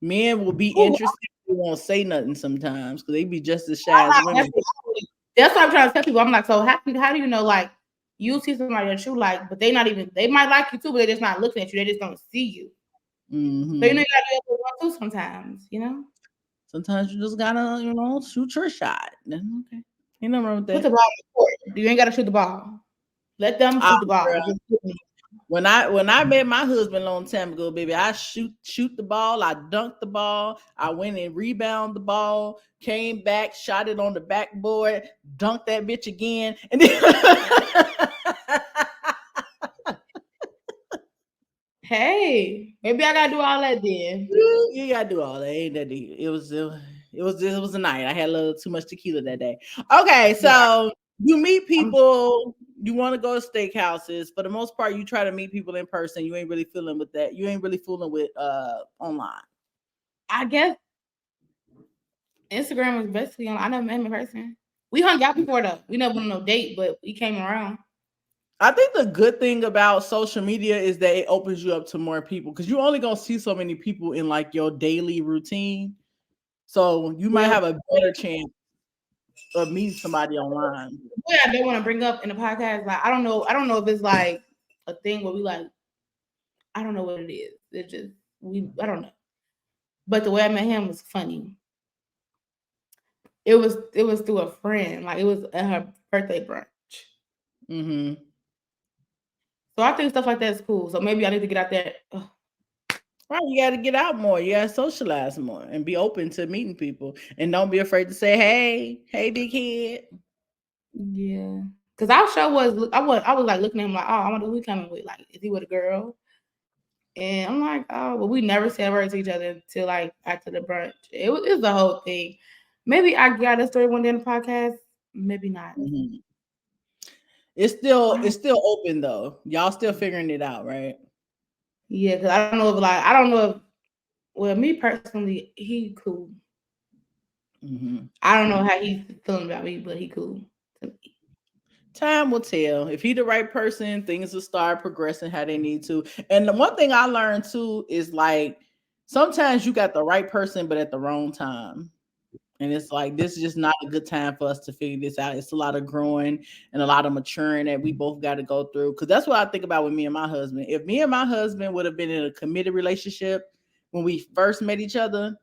men will be ooh, interested. They won't say nothing sometimes because they be just as shy I'm as not women. messing. That's what I'm trying to tell people. I'm like, so how do you know like you see somebody that you like, but they might like you too, but they're just not looking at you. They just don't see you. So Hmm. you gotta be able to too sometimes. Sometimes you just gotta, shoot your shot. Then, okay, ain't nothing wrong with Put the that. ball in the court. You ain't gotta shoot the ball. Let them Ah, shoot the ball. girl. Just When I met my husband a long time ago, baby, I shoot the ball, I dunked the ball, I went and rebound the ball, came back, shot it on the backboard, dunked that bitch again, and then hey, maybe I gotta do all that then. you gotta do all that. Ain't that deep. It was a night. I had a little too much tequila that day. Okay, Yeah, so you meet I'm. people. You want to go to steakhouses. For the most part, you try to meet people in person. You ain't really feeling with that. You ain't really fooling with online. I guess Instagram was basically on. I never met him in person. We hung out before though. We never went on no date, but we came around. I think the good thing about social media is that it opens you up to more people because you only gonna see so many people in like your daily routine. So you might Well, have a better chance of meeting somebody online. what I don't want to bring up in the podcast, like I don't know. I don't know if it's like a thing where we like. I don't know what it is. It just we. I don't know. But the way I met him was funny. It was through a friend. Like it was at her birthday brunch. Mm-hmm. So I think stuff like that is cool. So maybe I need to get out there. Ugh. Right, you got to get out more. You got to socialize more and be open to meeting people, and don't be afraid to say, "Hey, big head." Yeah. Cause our show was I was like looking at him like, oh, I wonder who he coming with. Like, is he with a girl? And I'm like, oh, but we never said words to each other until like after the brunch. It was the whole thing. Maybe I got a story one day in the podcast. Maybe not. Mhm. It's still I don't, it's still open though. Y'all still figuring it out, right? yeah, because I don't know if me personally, he cool. Hmm. I don't know how he's feeling about me, but he cool to me. Time will tell. If he the right person, things will start progressing how they need to. And the one thing I learned too is like sometimes you got the right person, but at the wrong time. And it's like this is just not a good time for us to figure this out. It's a lot of growing and a lot of maturing that we both got to go through. Because that's what I think about with me and my husband. If me and my husband would have been in a committed relationship when we first met each other,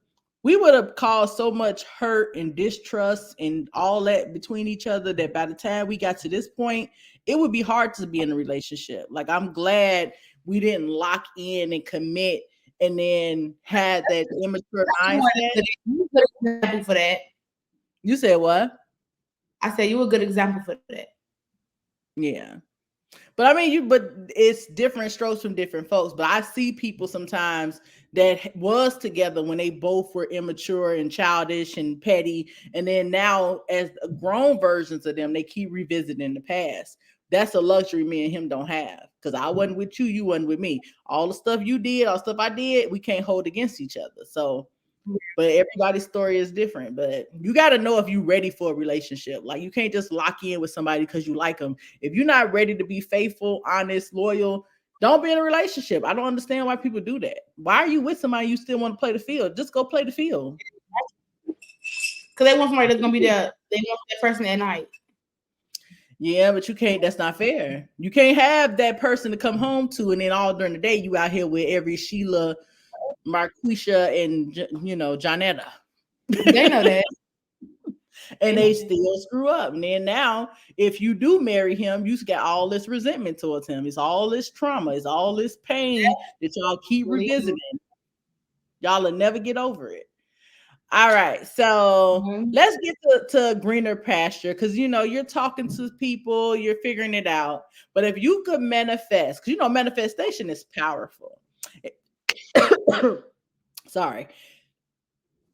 we would have caused so much hurt and distrust and all that between each other that by the time we got to this point, it would be hard to be in a relationship. Like I'm glad we didn't lock in and commit and then had that immature You were mindset. you a good example for that. You said what? I said you a good example for that. Yeah. But it's different strokes from different folks. But I see people sometimes that was together when they both were immature and childish and petty. And then now, as grown versions of them, they keep revisiting the past. That's a luxury me and him don't have. Because I wasn't with you, you wasn't with me. All the stuff you did, all the stuff I did, we can't hold against each other. So But everybody's story is different. But you got to know if you're ready for a relationship. Like you can't just lock in with somebody because you like them. If you're not ready to be faithful, honest, loyal, don't be in a relationship. I don't understand why people do that. Why are you with somebody you still want to play the field? Just go play the field. Because they want somebody that's gonna be there. They want that person at night. Yeah, but you can't. That's not fair. You can't have that person to come home to, and then all during the day you out here with every Sheila, Marquisha, and Jonetta. They know that. And They they know that. still screw up. And then now, if you do marry him, you got all this resentment towards him. It's all this trauma. It's all this pain that y'all keep revisiting. Y'all will never get over it. All right. So Mhm. let's get to greener pasture because you're talking to people, you're figuring it out. But if you could manifest, because manifestation is powerful. Sorry.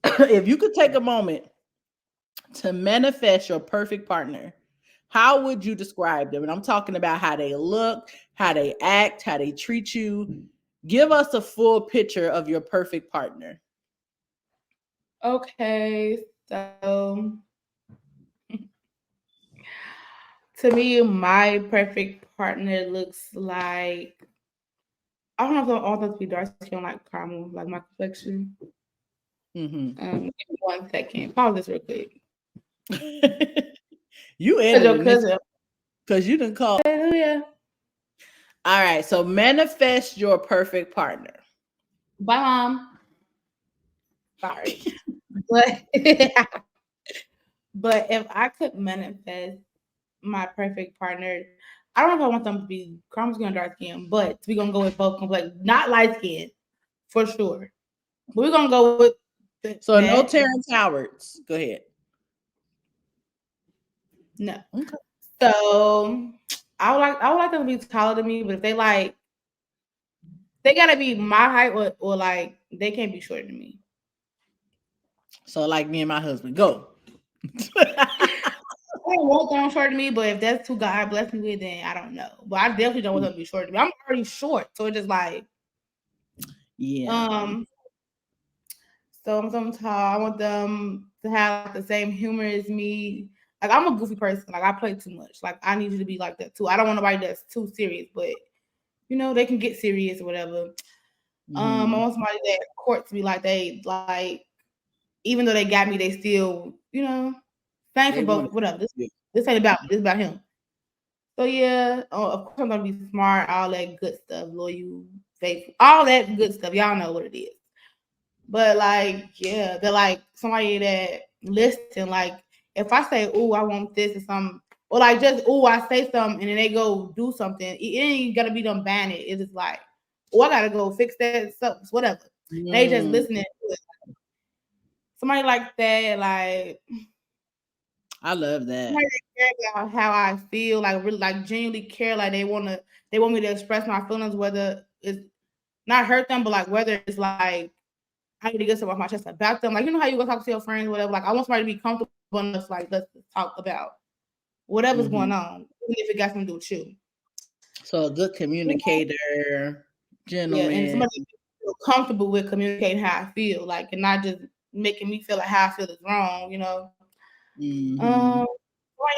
If you could take a moment to manifest your perfect partner, how would you describe them? And I'm talking about how they look, how they act, how they treat you. Give us a full picture of your perfect partner. Okay, so to me, my perfect partner looks like I don't know if all those be dark skin like caramel, like my complexion. Mm-hmm. Give me 1 second. Pause this real quick. You Cause your editing this cousin. because you didn't call. Hallelujah. All right, so manifest your perfect partner. Bye, mom. Sorry, but but if I could manifest my perfect partner, I don't know if I want them to be caramel skin or dark skin, but we're gonna go with both complex, not light skin for sure. But we're gonna go with So no that. Terrence Howards. Go ahead. No. Okay. So I would like them to be taller than me, but if they gotta be my height or like they can't be shorter than me. So like me and my husband, go. I don't want them short than me, but if that's who God bless me with, then I don't know. But I definitely don't want them to be short than me. I'm already short, so it's just like Yeah. um. So I'm so tall. I want them to have like the same humor as me. Like I'm a goofy person. Like I play too much. Like I need you to be like that too. I don't want nobody that's too serious, but they can get serious or whatever. I Mm-hmm. want somebody that court to be like they like, even though they got me, they still, same for They want both. Whatever. This it. this ain't about me. This about him. So yeah, of course I'm gonna be smart, all that good stuff, loyal, faithful, all that good stuff. Y'all know what it is. But like, yeah, they're like somebody that listen. Like, if I say, "Oh, I want this" or something, or like just, "Oh, I say something," and then they go do something, it ain't gonna be them banning it. It's just like, "Oh, I gotta go fix that, so whatever." They just Mm, listening to it. Somebody like that, like I love that. somebody that care about how I feel, like really, like genuinely care, like they want me to express my feelings, whether it's not hurt them, but like whether it's like I need to get something off my chest about them. Like how you go talk to your friends, whatever. Like I want somebody to be comfortable enough, like let's talk about whatever's Hmm. going on, even if it got something to do with you. So a good communicator, Yeah, and gentleman. somebody feel comfortable with communicating how I feel, like, and not just making me feel like how I feel is wrong. Hmm. Somebody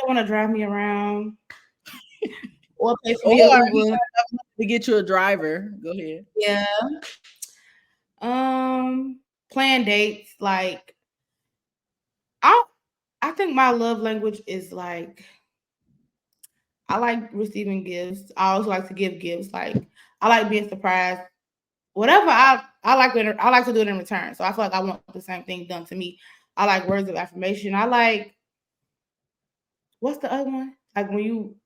want to drive me around or pay for me an Or he Uber. to get you a driver. Go ahead. Yeah. Plan dates. Like I, I think my love language is like I like receiving gifts. I also like to give gifts. Like I like being surprised. Whatever I like to do it in return. So I feel like I want the same thing done to me. I like words of affirmation. I like what's the other one? Like when you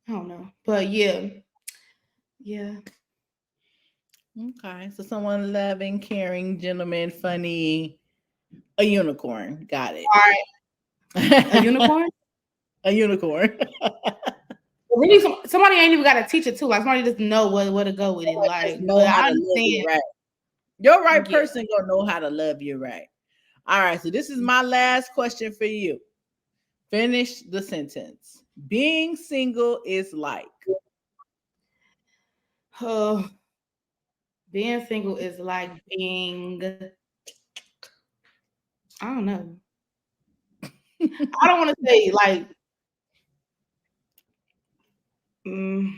I don't know. But yeah. Yeah. Okay. So someone loving, caring, gentleman, funny, a unicorn. Got it. All right. A unicorn? A unicorn. Really somebody ain't even gotta teach it too. Like somebody just know where to go with it. Just Like, but know how I to love you understand. right. Your right Yeah. person gonna know how to love you right. All right. So this is my last question for you. Finish the sentence. Being single is like. Oh, Being single is like being, I don't know. I don't want to say like, mm,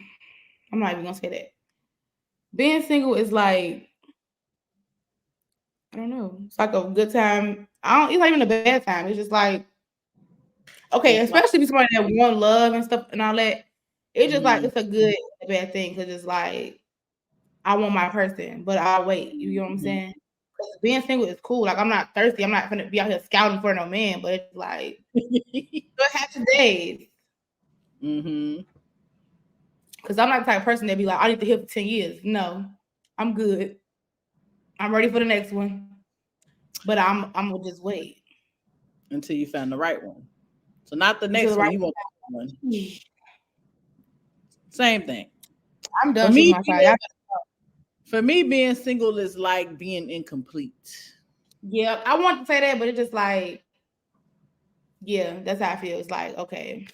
I'm not even gonna say that. Being single is like, I don't know. It's like a good time. I don't. It's not even a bad time. It's just like, okay, It's like, especially if somebody that want love and stuff and all that. It's just like mm-hmm. it's a good and bad thing because it's like I want my person, but I'll wait. You know what I'm Mm-hmm. saying? 'Cause being single is cool. Like I'm not thirsty. I'm not gonna be out here scouting for no man. But it's like go have your days. Mm-hmm. Cause I'm not the type of person that be like I need to hear for 10 years. No, I'm good. I'm ready for the next one. But I'm gonna just wait Until you found the right one. So not the until the next one. right You want one. one. Same thing. I'm For done shooting me, my shot. being, for me, being single is like being incomplete. Yeah, I want to say that, but it's just like, yeah, that's how I feel. It's like, okay,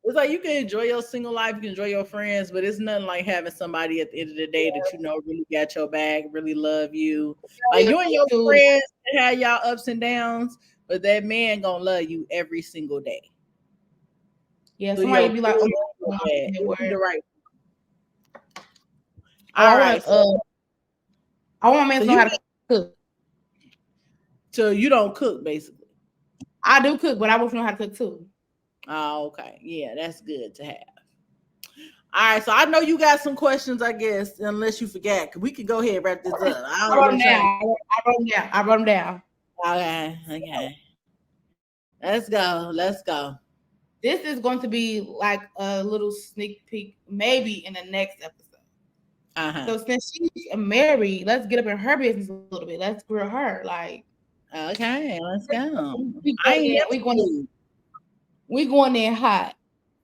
It's like you can enjoy your single life, you can enjoy your friends, but it's nothing like having somebody at the end of the day that you know really got your back, really love you. Like yeah, you and your too. friends can have y'all ups and downs, but that man gonna love you every single day. Yeah, Through somebody your be like, oh, good, my your God, bad. that It'll be word. the right. Oh, All right. I want my man So to know you how to cook. so you don't cook basically. I do cook, but I want to know how to cook too. Oh, okay. Yeah, that's good to have. All right, so I know you got some questions, I guess, unless you forgot. We can go ahead and wrap this up. I I don't wrote them really trying. down. I wrote them down. I wrote them down. Okay, okay. Let's go. Let's go. This is going to be like a little sneak peek, maybe in the next episode. Uh-huh. So since she's married, let's get up in her business a little bit. Let's grill her. Like Okay, let's go. we I going ain't in, never food. we going in hot.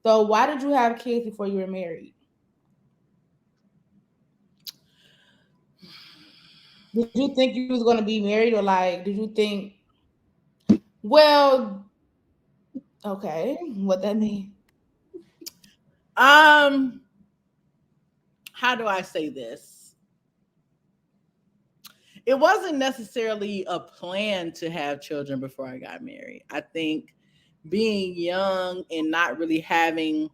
So why did you have kids before you were married? Did you think you was gonna be married, or like did you think? Well, okay, what that mean? Um, how do I say this? It wasn't necessarily a plan to have children before I got married. I think being young and not really having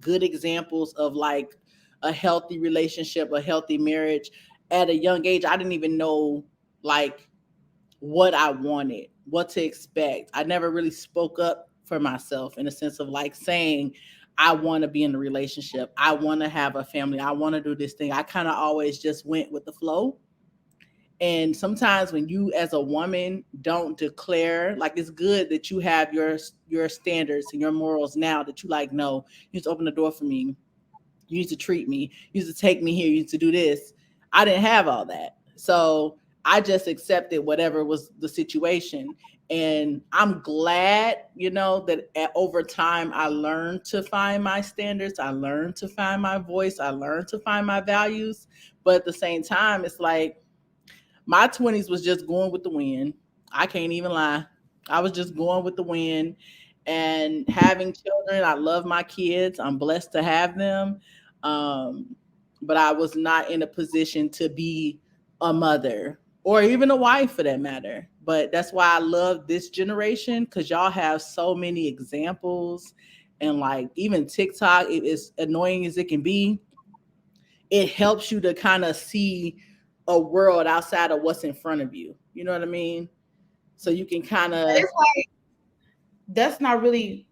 good examples of like a healthy relationship, a healthy marriage at a young age, I didn't even know like what I wanted, what to expect. I never really spoke up for myself in a sense of like saying, I want to be in a relationship. I want to have a family. I want to do this thing. I kind of always just went with the flow. And sometimes when you as a woman don't declare, like it's good that you have your standards and your morals now that you like, no, you need to open the door for me. You need to treat me. You need to take me here. You need to do this. I didn't have all that. So I just accepted whatever was the situation. And I'm glad, that over time I learned to find my standards. I learned to find my voice. I learned to find my values. But at the same time, it's like my 20s was just going with the wind. I can't even lie. I was just going with the wind and having children. I love my kids. I'm blessed to have them. Um, but I was not in a position to be a mother or even a wife for that matter. But that's why I love this generation because y'all have so many examples. And like even TikTok, it is annoying as it can be, it helps you to kind of see a world outside of what's in front of you. You know what I mean? So you can kind of. It's like that's not really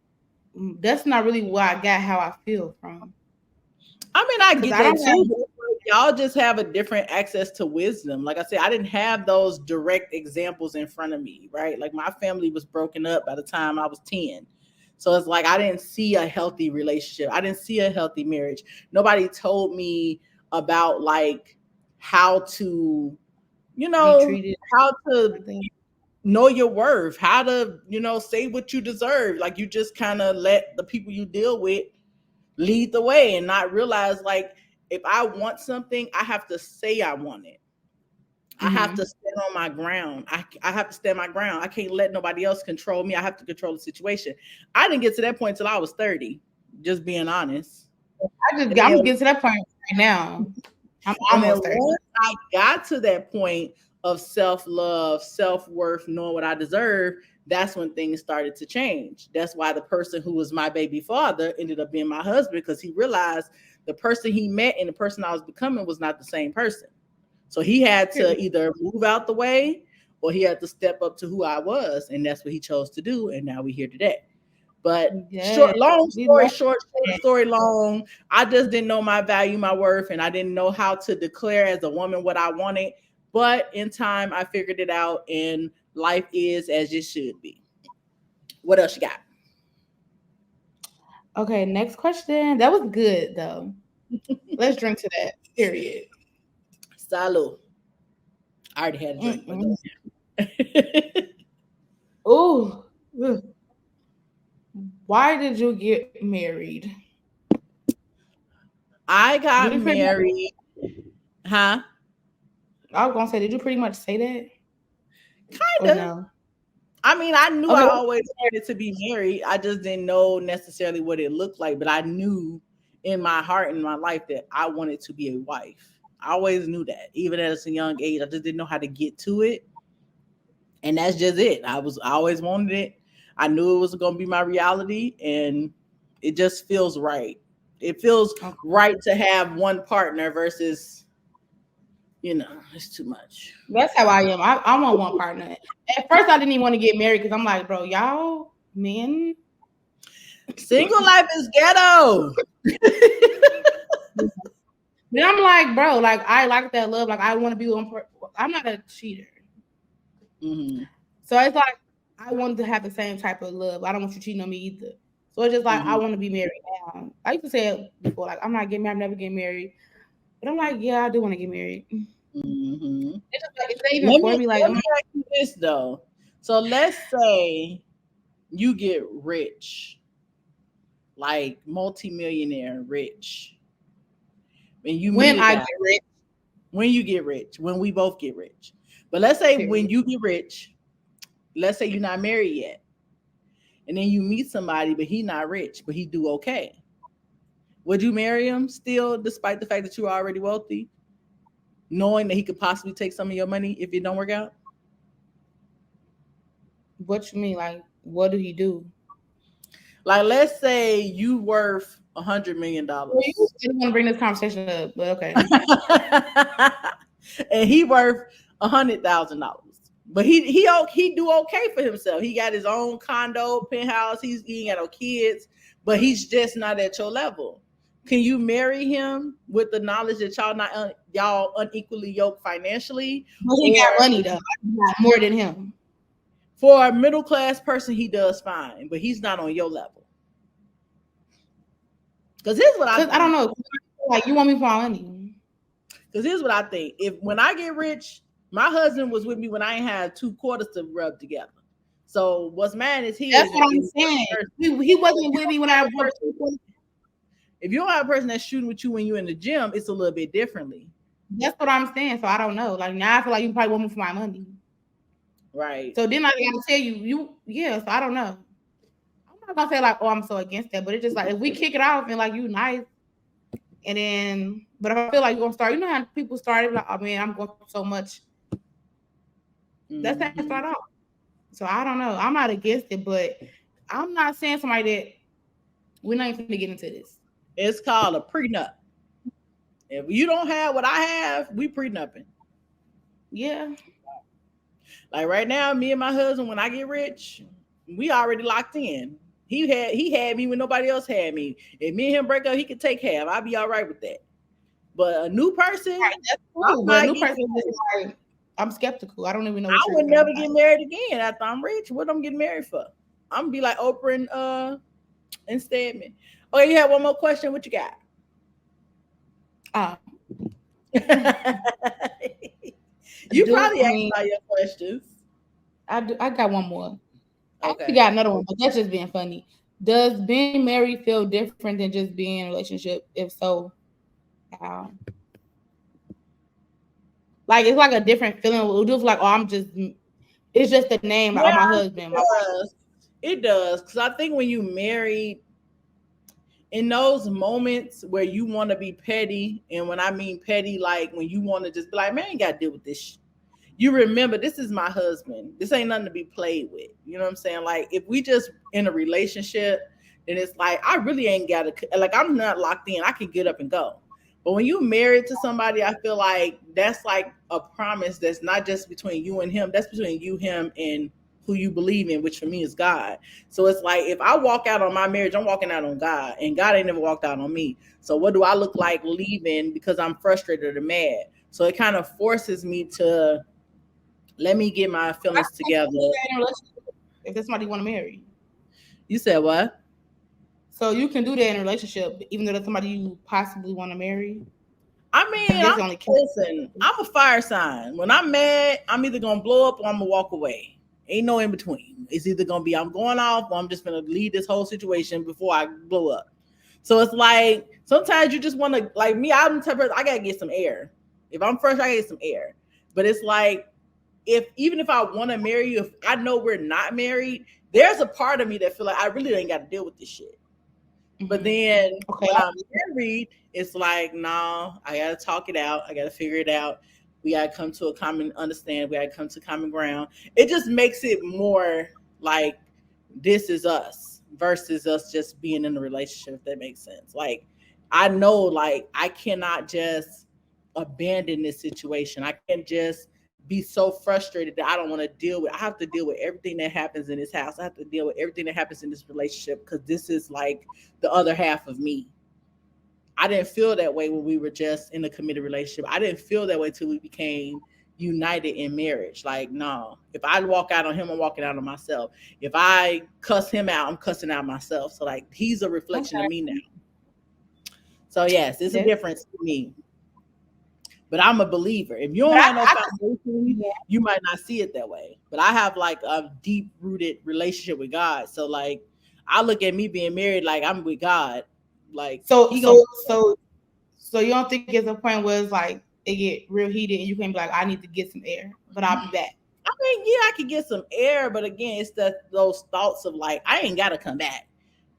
that's not really where I got how I feel from. I mean, I Because get I don't that have too. But y'all just have a different access to wisdom. Like I said, I didn't have those direct examples in front of me, right? Like my family was broken up by the time I was 10. So it's like I didn't see a healthy relationship. I didn't see a healthy marriage. Nobody told me about like how to, you be know, treated how to like that. know your worth, how to, say what you deserve. Like you just kind of let the people you deal with lead the way and not realize like if I want something, I have to say I want it. I have to Mm-hmm. stand on my ground. I have to stand my ground. I can't let nobody else control me. I have to control the situation. I didn't get to that point till I was 30, just being honest. And I'm then getting to that point right now. I'm and then almost 30. I got to that point of self-love, self-worth, knowing what I deserve, that's when things started to change. That's why the person who was my baby father ended up being my husband, because he realized the person he met and the person I was becoming was not the same person. So he had to either move out the way or he had to step up to who I was. And that's what he chose to do. And now we're here today. But Yeah, long we story love short, that. story long, I just didn't know my value, my worth, and I didn't know how to declare as a woman what I wanted. But in time, I figured it out, and life is as it should be. What else you got? Okay, next question. That was good though. Let's drink to that. Period. Salud. I already had a drink, but Mm-mm. go ahead. Ooh. Ugh. Why did you get married? I Did got you pretty much? married, huh? I was gonna say, did you pretty much say that or Kind of. no? I mean, I knew Okay. I always wanted to be married. I just didn't know necessarily what it looked like, but I knew in my heart and my life that I wanted to be a wife. I always knew that, even at a young age. I just didn't know how to get to it, and that's just it. I always wanted it. I knew it was going to be my reality, and it just feels right. It feels Okay. right to have one partner versus, it's too much. That's how I am. I want one partner. At first, I didn't even want to get married because I'm like, bro, y'all men. Single life is ghetto. Then I'm like, bro, like I like that love. Like I want to be one. I'm not a cheater, Hmm. so it's like I want to have the same type of love. I don't want you cheating on me either. So it's just like I Hmm. want to be married now. I used to say it before, like I'm not getting married. I'm never getting married. But I'm like, yeah, I do want to get married. Hmm. It's just like, is that even Let for me me? Like, let me ask you this though. So let's say you get rich, like multimillionaire rich, and you meet when a I get guy. rich, When you get rich, when we both get rich. But let's say when period. you get rich, let's say you're not married yet, and then you meet somebody, but he not rich, but he do okay. Would you marry him still, despite the fact that you're already wealthy, knowing that he could possibly take some of your money if it don't work out? What you mean? Like, what do he do? Like, let's say you worth $100 million, Well, you didn't want to bring this conversation up, but okay. and he worth $100,000. But he do okay for himself. He got his own condo, penthouse. He ain't got no kids, but he's just not at your level. Can you marry him with the knowledge that y'all unequally yoked financially, But he or got money though. I got more than him. for a middle class person he does fine, but he's not on your level? Because here's what I Cause I don't think. know. Like you want me for my money. Because here's what I think. If when I get rich, my husband was with me when I ain't had two quarters to rub together. So what's mine is That's his. what I'm saying. He wasn't with me when I worked. If you don't have a person that's shooting with you when you're in the gym, it's a little bit differently. That's what I'm saying. So I don't know. Like now I feel like you probably want me for my money. Right. So then I gotta tell you, yeah, so I don't know. I'm not gonna say like, oh, I'm so against that, but it's just like if we kick it off and like you nice, and then but if I feel like you're gonna start, you know how people started like, oh man, I'm going through so much. That's how it Hmm. start off. So I don't know. I'm not against it, but I'm not saying somebody that we're not even gonna get into this. It's called a prenup. If you don't have what I have, we prenupping. Yeah. Like right now, me and my husband, when I get rich, we already locked in. He had me when nobody else had me. If me and him break up, he could take half. I'll be all right with that. But a new Right, person, that's I cool. But a might new get person is just like I'm skeptical. I don't even know I what you're would gonna never like. get married again after I'm rich. What I'm getting married for? I'm gonna be like Oprah and Stedman. Okay, you have one more question. What you got? Uh, You do probably I asked mean all your questions. I got one more. I actually Okay. got another one, but that's just being funny. Does being married feel different than just being in a relationship? If so, how? Like it's like a different feeling. It just like, oh, I'm just it's just the name, like oh Yeah, my it husband, my wife. does. It does. Because I think when you married, in those moments where you want to be petty, and when I mean petty, like when you want to just be like, man, I ain't got to deal with this you remember this is my husband. This ain't nothing to be played with. You know what I'm saying? Like if we just in a relationship, then it's like I really ain't got to like I'm not locked in. I can get up and go. But when you're married to somebody, I feel like that's like a promise that's not just between you and him. That's between you, him, and who you believe in, which for me is God. So it's like if I walk out on my marriage, I'm walking out on God, and God ain't never walked out on me. So what do I look like leaving because I'm frustrated or mad? So it kind of forces me to let me get my I feelings think you together. can do that in a relationship if that's somebody you want to marry. You said what? So you can do that in a relationship, even though that's somebody you possibly want to marry. I I mean, guess it only counts. listen, I'm a fire sign. When I'm mad, I'm either gonna blow up or I'm gonna walk away. Ain't no in between. It's either gonna be I'm going off or I'm just gonna leave this whole situation before I blow up. So it's like sometimes you just want to like me. I'm the type of person, I gotta get some air. If I'm fresh, I gotta get some air. But it's like if even if I want to marry you, if I know we're not married, there's a part of me that feel like I really ain't got to deal with this shit. But Mhm. then Okay. when I'm married, it's like, no, I gotta talk it out. I gotta figure it out. We gotta come to a common understand. We gotta come to common ground. It just makes it more like this is us versus us just being in a relationship, if that makes sense. Like I know like I cannot just abandon this situation. I can't just be so frustrated that I don't want to deal with. I have to deal with everything that happens in this house. I have to deal with everything that happens in this relationship because this is like the other half of me. I didn't feel that way when we were just in a committed relationship. I didn't feel that way till we became united in marriage. Like, no, if I walk out on him, I'm walking out on myself. If I cuss him out, I'm cussing out myself. So like he's a reflection of Okay. me now. So yes, it's a That's, difference to me. But I'm a believer. If you but don't have no I can foundation, see you might not see it that way. But I have like a deep rooted relationship with God. So like I look at me being married like I'm with God. Like So he gonna so you don't think it's a point where it's like it get real heated and you can be like, I need to get some air, but I'll be back. I mean, yeah, I could get some air, but again, it's that those thoughts of like I ain't gotta come back.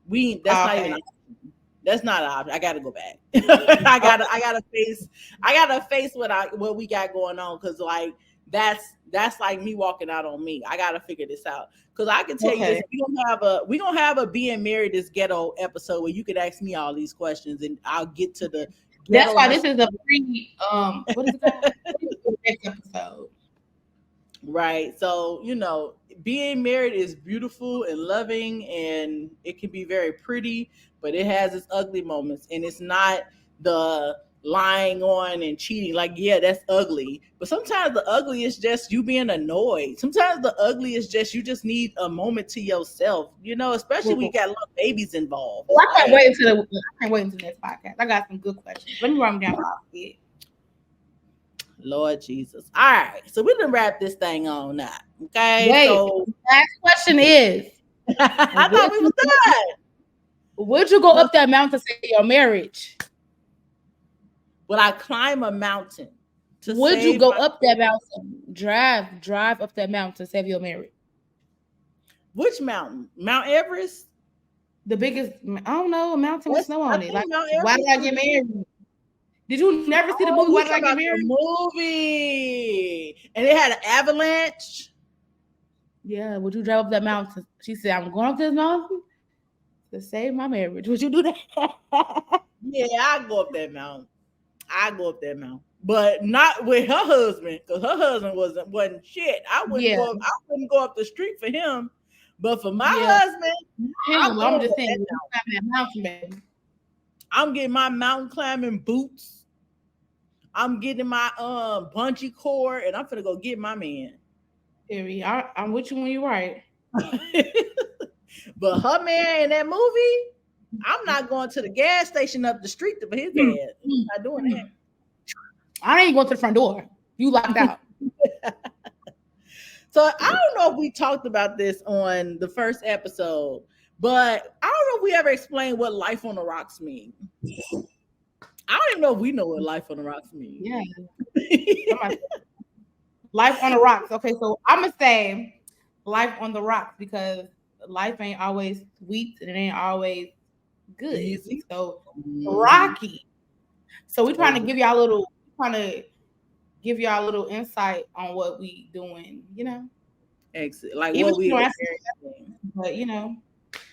We that's not even Okay. that's not an option. I gotta go back. Okay. I gotta face what we got going on because like that's like me walking out on me. I gotta figure this out. Cause I can tell you this, Okay. we gonna have a being married this ghetto episode where you could ask me all these questions and I'll get to the That's why this ghetto-ness. is a pre what is it called? What is the next episode? Right. So, being married is beautiful and loving and it can be very pretty, but it has its ugly moments. And it's not the lying on and cheating. Like, yeah, that's ugly. But sometimes the ugly is just you being annoyed. Sometimes the ugly is just you just need a moment to yourself, especially when you Well, got little babies involved. It's I can't like, wait until I can't wait until the next podcast. I got some good questions. Let me write them down for it. Lord Jesus. All right. So we done wrap this thing on now. Okay. Wait, So last question is I thought would we you was done. would you go up that mountain to save your marriage? Would I climb a mountain to Would you save go my up that mountain? Drive up that mountain to save your marriage. which mountain? Mount Everest? The biggest, I don't know, a mountain with snow I on it. Like, think Mount why did Everest I is get married? Did you never see the oh, movie you Why Did I talking Get about the Married? movie. And it had an avalanche. Yeah, would you drive up that mountain? She said, I'm going up this mountain to save my marriage. Would you do that? Yeah, I go up that mountain. I go up that mountain. But not with her husband, because her husband wasn't shit. Yeah, I wouldn't go up the street for him. But for my yeah. husband, I'm Him, I'm going just up saying, that you mountain. climbing that mountain, baby. I'm getting my mountain climbing boots. I'm getting my bungee cord, and I'm gonna go get my man. Period. I'm with you when you're right. But her man in that movie, I'm not going to the gas station up the street for his Mm, ass. mm, I'm not doing mm. I ain't going to the front door. You locked out. that. So I don't know if we talked about this on the first episode, but I don't know if we ever explained what life on the rocks mean. I don't even know if we know what life on the rocks mean. Yeah. Somebody life on the rocks. Okay, so I'm gonna say life on the rocks because life ain't always sweet and it ain't always good. We Easy. so Mhm. rocky. So we trying to give y'all a little, trying to give y'all a little insight on what we doing. Exit. Like Even what if you we don't answer, experiencing. but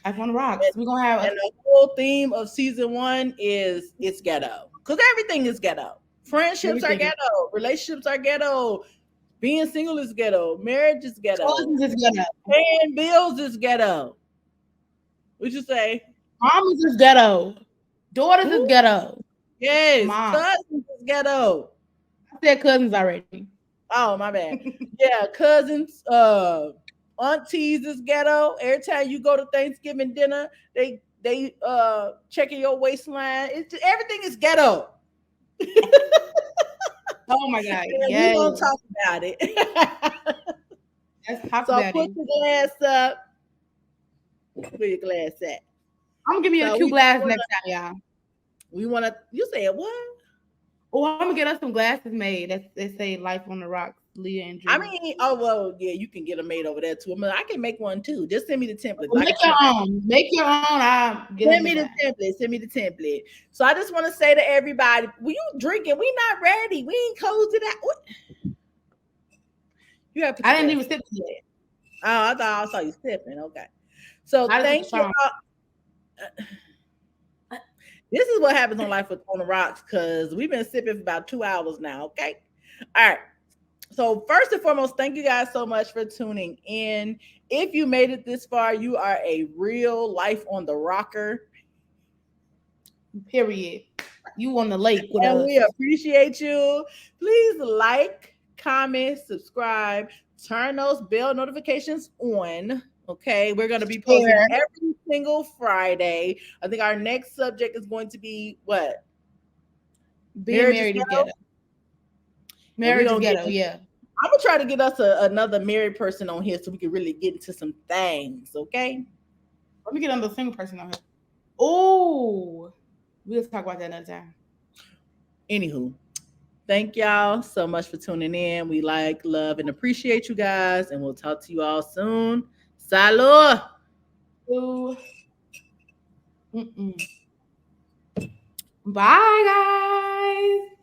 life on the rocks. We're gonna have And the whole theme of season one is it's ghetto. Because everything is ghetto. Friendships are everything. ghetto. Relationships are ghetto. Being single is ghetto. Marriage is ghetto. Cousins is ghetto. Paying bills is ghetto. What you say? Mamas is ghetto. Daughters is Who? ghetto. Yes. Mom. Cousins is ghetto. I said cousins already. Oh, my bad. Yeah, cousins, aunties is ghetto. Every time you go to Thanksgiving dinner, they checking your waistline. Everything is ghetto. Oh my god. And we Yes. gonna talk about it. Let's talk So about put it. your glass up. Where your glass at? I'm gonna give you a So cute glass next time, y'all. we wanna you said what? Oh, I'm gonna get us some glasses made that say "Life on the Rocks," Liyah and I Drea. mean, oh well, yeah, you can get them made over there too. I mean, I can make one too. Just send me the template. Well, I make can your send own. Make your own. I'll get her Send some me the glass. template. Send me the template. So I just want to say to everybody, we you drinking? We not ready. We ain't closed it out. What? You have to put I your didn't glass. even sip it. Oh, I thought I saw you sipping. Okay. So I just took a thank you. shot. This is what happens on Life with on the Rocks because we've been sipping for about 2 hours now. Okay. All right. So first and foremost, thank you guys so much for tuning in. If you made it this far, you are a real Life on the Rocker. Period. You on the lake with And us. we appreciate you. Please like, comment, subscribe, turn those bell notifications on. Okay, we're going to be posting Share. every single Friday. I think our next subject is going to be what? Being Marriage is married is ghetto. ghetto. And we're Marriage is going to get, ghetto. Yeah. I'm going to try to get us another married person on here so we can really get into some things. Okay. Let me get another single person on here. Oh, we'll talk about that another time. Anywho, thank y'all so much for tuning in. We like, love, and appreciate you guys. And we'll talk to you all soon. Salud. Ooh. Mm-mm. Bye, guys.